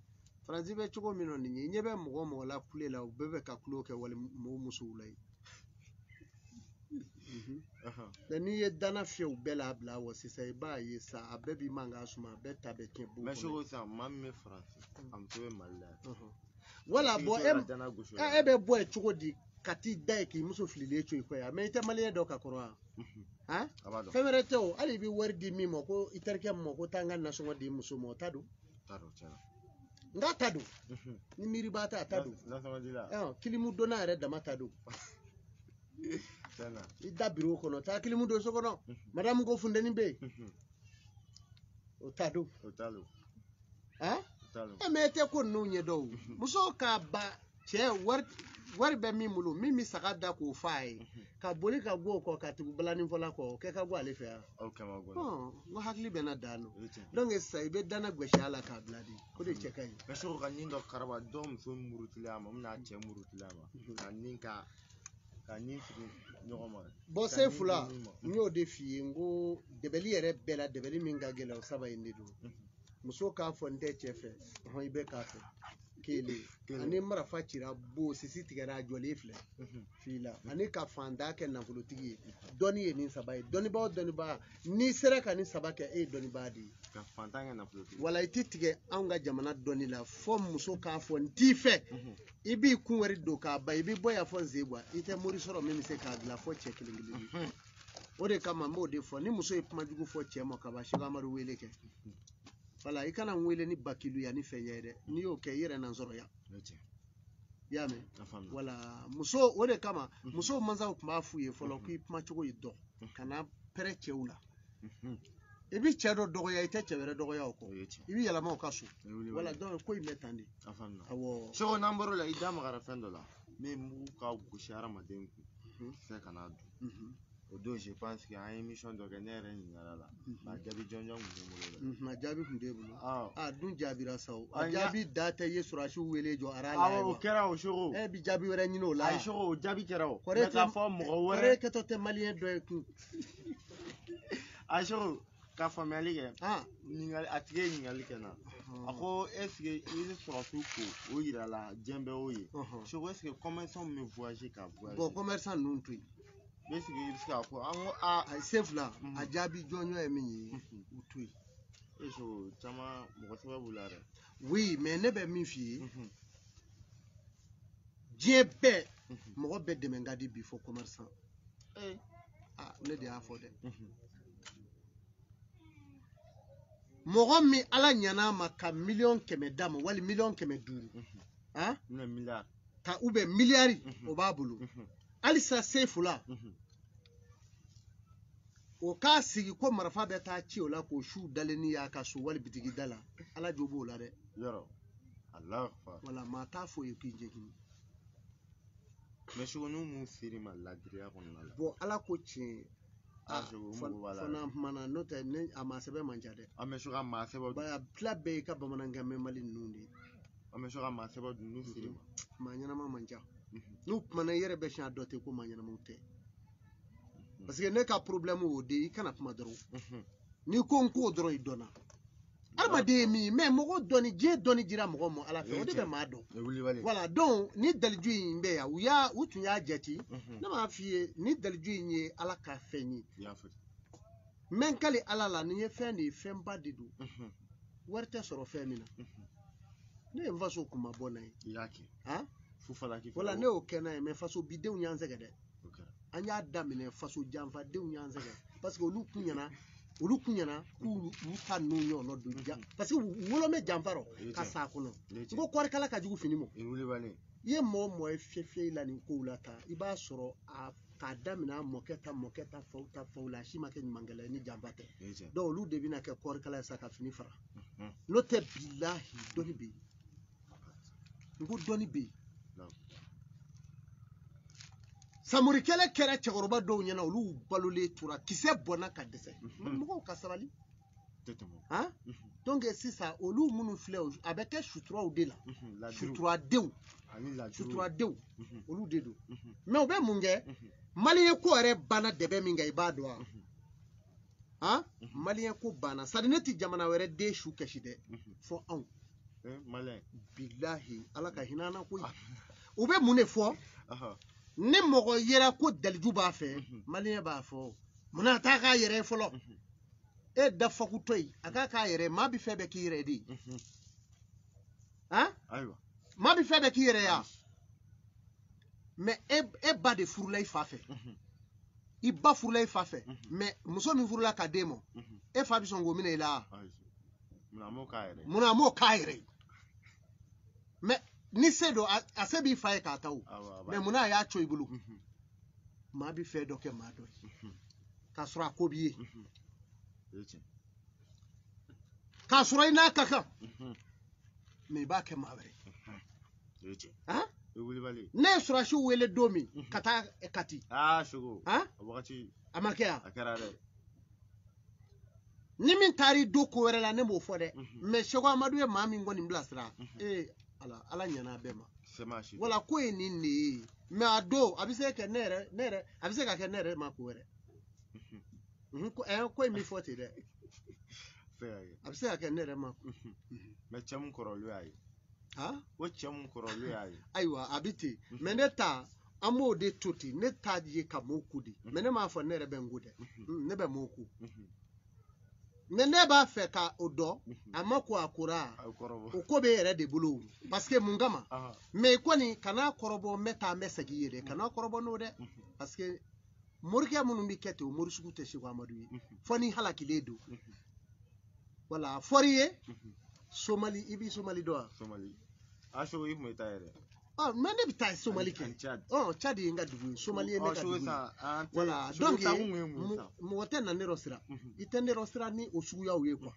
faransi bɛ cogo min na nin ye i ɲɛ bɛ mɔgɔ mɔgɔ la kule la u bɛɛ bɛ ka kulo kɛ wali mɔgɔ musow la yen n'i ye dana fiyɛ u bɛɛ la bila wa sisan i b'a ye sa a bɛɛ b'i man k'a suma a bɛɛ ta bɛ tiɲɛ b'o mɛ sogo sisan maa min bɛ faransi a muso bɛ mali la wala bɔn e bɛ bɔ yen cogo di ka t'i da yen k'i muso fililen to i kɔ yan mɛ i tɛ maliyɛn dɔ ka kɔrɔ wa fɛn wɛrɛ tɛ o hali i bɛ wari di min ma ko i terikɛ min ma ko taa n ka nasɔngɔ di muso ma o ta don n k'a ta don ni miiri b'a ta a ta don kilimu donna yɛrɛ dama ta don i da biro kɔnɔ taa kilimu don so kɔnɔ madamu ko funteni bɛ yen o ta don mɛ e tɛ ko ninnu ɲɛdɔn muso k'a ba cɛ wari bɛ min bolo min bɛ saga da k'o f'a ye ka boli ka bɔ o kɔ ka tugu balaninfɔla kɔ o kɛ ka bɔ ale fɛ yan n ko hakili bɛ na dan don donc sisan i bɛ dana gosi a la k'a bila de o de cɛ ka ɲi mɛ sogo ka nin dɔ karaba dɔw muso murutilen a ma n bɛna cɛ murutilen a ma ka nin sigi ɲɔgɔn ma bɔn se fila n y'o de f'i ye n ko dɛbɛli yɛrɛ bɛɛ la dɛbɛli min ka gɛlɛn o saba in de don muso k'a fɔ n tɛ cɛ fɛ i bɛ k'a fɛ kelen ani marifa cira bo sisi tigɛra a jɔlen filɛ f'i la ani ka fanda kɛ nafolotigi ye dɔnni ye nin saba ye dɔnnibaa o dɔnnibaa n'i sera ka nin saba kɛ e ye dɔnnibaa de ye ka fantan kɛ nafolotigi wala i tɛ tigɛ anw ka jamana dɔnni la fɔ muso k'a fɔ n t'i fɛ i b'i kun wɛrɛ don k'a ban i bɛ bɔ yan fɔ n sen bɔ i tɛ mori sɔrɔ min bɛ se k'a dilan fɔ cɛ kelen kelen o de kama n b'o de fɔ ni muso ye kuma jugu fɔ cɛ ma kaban Seko Amadu wele kɛ wala i kana n wele ni bakilu ya ni fɛn ye dɛ n'i y'o kɛ i yɛrɛ na n sɔrɔ yan i y'a mɛn wala muso o de kama musow mansaw tun b'a f'u ye fɔlɔ k'i kuma cogo y'i dɔn kana pɛrɛ cɛw la i bi cɛ dɔ dɔgɔya i tɛ cɛ wɛrɛ dɔgɔya o kɔ i bi yɛlɛma o ka so wala donc ko in bɛ tan de awɔ sɛgɛ n'an bɔr'o la i da magara fɛn dɔ la min mugu ka gosi hadamaden kun fɛ ka n'a dun o don je pense que an ye émission dɔ kɛ ne yɛrɛ ɲininkala la a jaabi jɔnjɔn kun tɛ n bolo dɛ a jaabi kun t'e bolo a dun jaabira sa o a jaabi da tɛ ye surasiw wele jɔ ara la awɔ o kɛra o sogo e bi jaabi wɛrɛ ɲini o la ayi sogo o jaabi kɛra o mais k'a fɔ mɔgɔ wɛrɛ kɔrɛ kɛtɔ tɛ maliyɛn dɔ ye kun a sogo ka faamuyali kɛ ɲininkali a tigi ye ɲininkali kɛ n na a ko est ce que i ni surasiw ko o yira la diɲɛ bɛɛ y'o ye sogo est ce que commerçant min bɛ voyager ka voyager bon commerçant ninnu to yen est ce que i bɛ se k'a fɔ an ko a se fila a jaabi jɔnjɔn ye min ye u to yen e sogo caman mɔgɔ sɛbɛn b'u la dɛ oui mais ne bɛ min f'i ye diɲɛ bɛɛ mɔgɔ bɛɛ dɛmɛ ka di bi fɔ commerçant ne de y'a fɔ dɛ mɔgɔ min ala ɲan'a ma ka 1000000 d'a ma wali 1,500,000 ka ou bien miliyari o b'a bolo halisa sefu la o k'a sigi ko marifa bɛ taa ci o la k'o su dalen ni y'a ka so wali bitigi da la ala jo b'o la dɛ yɔrɔ Allah wala maa t'a fɔ ye k'i jɛkini mais sogo n'u m'u feere ma ladiriya kɔnɔna la bon ala ko tiɲɛ fana kumana n'o tɛ ne a maa sɛbɛn man ca dɛ mais sogo a maa sɛbɛn dun a tila bɛɛ y'i ka bamanankɛ mɛnmali ninnu de ye mais sogo a maa sɛbɛn dun n'u feere ma maa ɲɛnama man ca n'u kumana i yɛrɛ bɛ siɲɛ dɔ ten ko maa ɲɛnamaw tɛ parce que ne ka problème o de i kana kuma dɔrɔn n'i ko n ko dɔrɔn i dɔnna adamaden ye min ye mais mɔgɔ dɔnni diɲɛ dɔnni dira mɔgɔ ma ala fɛ o de bɛ maa dɔn voilà donc ni daliju in bɛ yan u tun y'a jate ne m'a f'i ye ni daliju in ye ala ka fɛn ye n bɛ n kali ala la nin ye fɛn de ye fɛnba de don wari tɛ sɔrɔ fɛn min na ne ye n faso kun ma bɔ n'a ye wala ne y'o kɛ n'a ye mais faso bidenw y'an sɛgɛn dɛ an y'a daminɛ faso janfadenw y'an sɛgɛn parce que olu kun ɲɛna k'ulu ta ninnu ɲɔgɔnna don parce que u wolomɛ janfa rɔ ka sa a kɔnɔ n ko kɔɔrikala ka jugu fini mɔ i ye mɔgɔ ye fiyɛ la nin kow la tan i b'a sɔrɔ k'a daminɛ a mɔkɛ ta faw la a si ma kɛ ɲumankɛla ye ni janfa tɛ donc olu de bɛna kɛ kɔɔrikala ye sa ka fini fara n'o tɛ bilahi dɔnni bɛ yen n ko dɔnni bɛ yen samurikɛlɛ kɛra cɛkɔrɔba dɔw ɲɛna olu balolen tora kisɛ bɔnna ka dɛsɛ mɔgɔw ka sabali donc sisan olu minnu filɛ a bɛ kɛ suturaw de la suturadenw olu de don mais u bɛ mun kɛ maliyɛn ko yɛrɛ banna dɛbɛ min kɛ i b'a dɔn wa maliyɛn ko banna sadi ne tɛ jamana wɛrɛ den su kɛsi dɛ fɔ anw bilahi ala ka hinɛ an na koyi u bɛ mun de fɔ ni mɔgɔ yera ko daliju b'a fɛ maliyɛn b'a fɔ munna taa k'a yɛrɛ ye fɔlɔ e dafakutɔ ye a k'a k'a yɛrɛ maa bɛ fɛn bɛɛ k'i yɛrɛ de ye maa bɛ fɛn bɛɛ k'i yɛrɛ ya mais e ba de furula i fa fɛ i ba furula i fa fɛ mais muso min furula ka den ma e fa bɛ sɔn k'o minɛ i la munna a m'o k'a yɛrɛ ye mais ni se don a se b'i fa ye k'a ta o mais munna a y'a co i bolo maa bɛ fɛn dɔ kɛ maa dɔ ye k'a sɔrɔ a ko b'i ye k'a sɔrɔ i n'a ka kan mais i b'a kɛ maa wɛrɛ ne ye surasiw wele don min ka taa kati a ma kɛ yan ni min taar'i don ko wɛrɛ la ne m'o fɔ dɛ mais seko amadu ye maa min kɔni bilasira ala ɲana bɛɛ ma wala ko ye nin de ye mais a don a bɛ se ka kɛ ne yɛrɛ ma ko wɛrɛ ko in bɛ fɔ ten dɛ a bɛ se ka kɛ ne yɛrɛ ma mais cɛ mun kɔrɔ olu y'a ye o cɛ mun kɔrɔ olu y'a ye ayiwa a bɛ ten mais ne ta an b'o de to ten ne t'a ye ka m'o ko de mais ne m'a fɔ ne yɛrɛ bɛ n ko dɛ ne bɛ m'o ko mais ne b'a fɛ ka o dɔn a ma ko a kora o ko bɛ yɛrɛ de bolo parce que mun kama mais kɔni kana kɔrɔbɔ n bɛ taa n bɛ segin i ye dɛ kana kɔrɔbɔ n'o dɛ parce que morikɛ minnu bɛ kɛ ten o mori sugu tɛ Seko Amadu ye fɔ ni halakilen don wala a fɔr'i ye somali i b'i somali dɔn wa somali a sogo i kun bɛ taa yɛrɛ ah mais ne bita Somali ke oh Chad inga dugu Somali ne ka dugu voilà donc mo wote na ne rosira ite ne rosira ni osuya uye kwa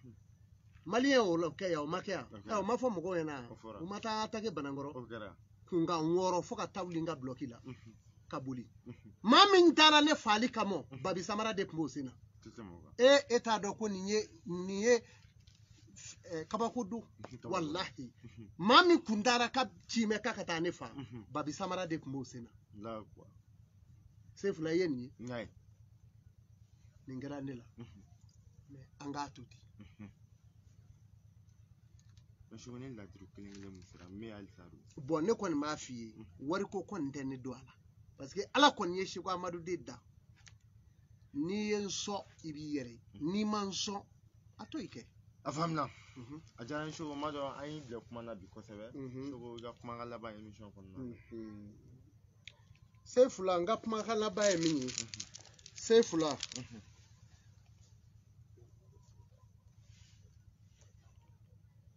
Malien o lo ke ya o makya o ma fo mo ko yana o mata atake banangoro kunga ngoro fo ka tawlinga bloki la kabuli mami ntara ne fali kamo babi samara de kumosina eta do ko niye kabakudu wallahi mami kundara ka chime kakata ne fa babi samara de kumosina la quoi c'est fula yeni ngai ningera nela mais anga tuti shogone la dru kelele musira me al saru bon ne kon ma fi wari ko kon den do ala parce que ala kon yeshi ko amadu dedda ni yen so ibi yere ni man so atoyke afamna ajan shogo mado ayi ble kuma na bi ko sebe shogo ga kuma ga laba emission kon na c'est fula nga kuma ga laba emini c'est fula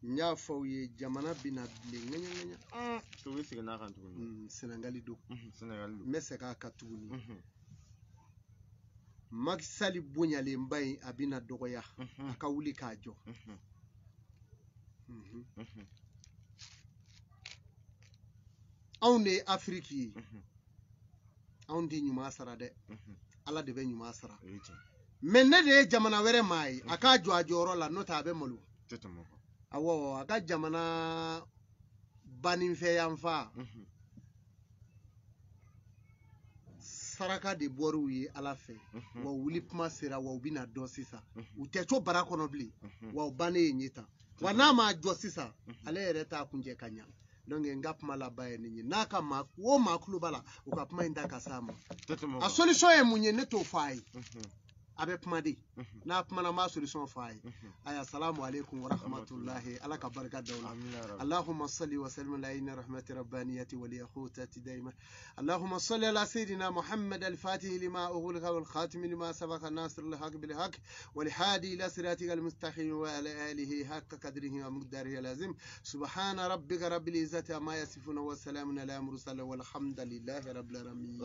nya fo ye jamana bina ble nganya so we siga na kan tuguni Senegali do Senegal do meseka ka tuguni Maksali bonyale mbay abina dogoya aka wuli ka jo on est Afrique on dit nyuma sara de ala de be nyuma sara mais ne de jamana were mai aka jo ajoro la nota be malu awo aka jamana banin fe yanfa saraka de boru yi ala fe wa wuli kuma sera wa ubina do sisa utecho barakono bli wa ubane nyita wa na ma do sisa ale yere ta kunje kanya donc ngap mala baye ni naka ma wo makulu bala ukapuma inda kasama a solution e munye neto fai abe pumadi na pumana ma solution fai aya assalamu alaikum wa rahmatullahi alaka baraka dawla allahumma salli wa sallim ala inna rahmati rabbaniyati wa li akhutati daima allahumma salli ala sayidina muhammad al-fatih lima ughliqa wal khatim lima sabaqa nasr al-haq bil haq wal hadi ila siratika al-mustaqim wa ala alihi haqqa qadrihi wa miqdarihi lazim subhana rabbika rabbil izzati amma yasifun wa salamun ala mursalin walhamdulillahi rabbil alamin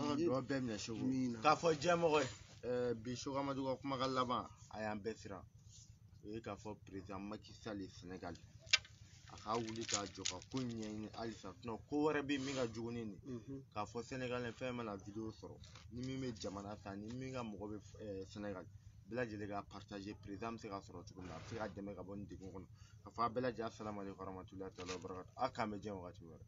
ka fo jamo bi shoga maduga kuma galaba ayan besira ka fo president Macky Sall Senegal aka wuli ka joka kunye ni alisa no ko wara bi mi ga juguni ni ka fo Senegal en fe mana video soro ni mi me jamana sa ni mi ga mo be Senegal bela jele ga partager president se ga soro tukuna fi ga deme ga bon digun ka fa bela ja assalamu alaikum warahmatullahi ta'ala wabarakatuh aka me je wakati wara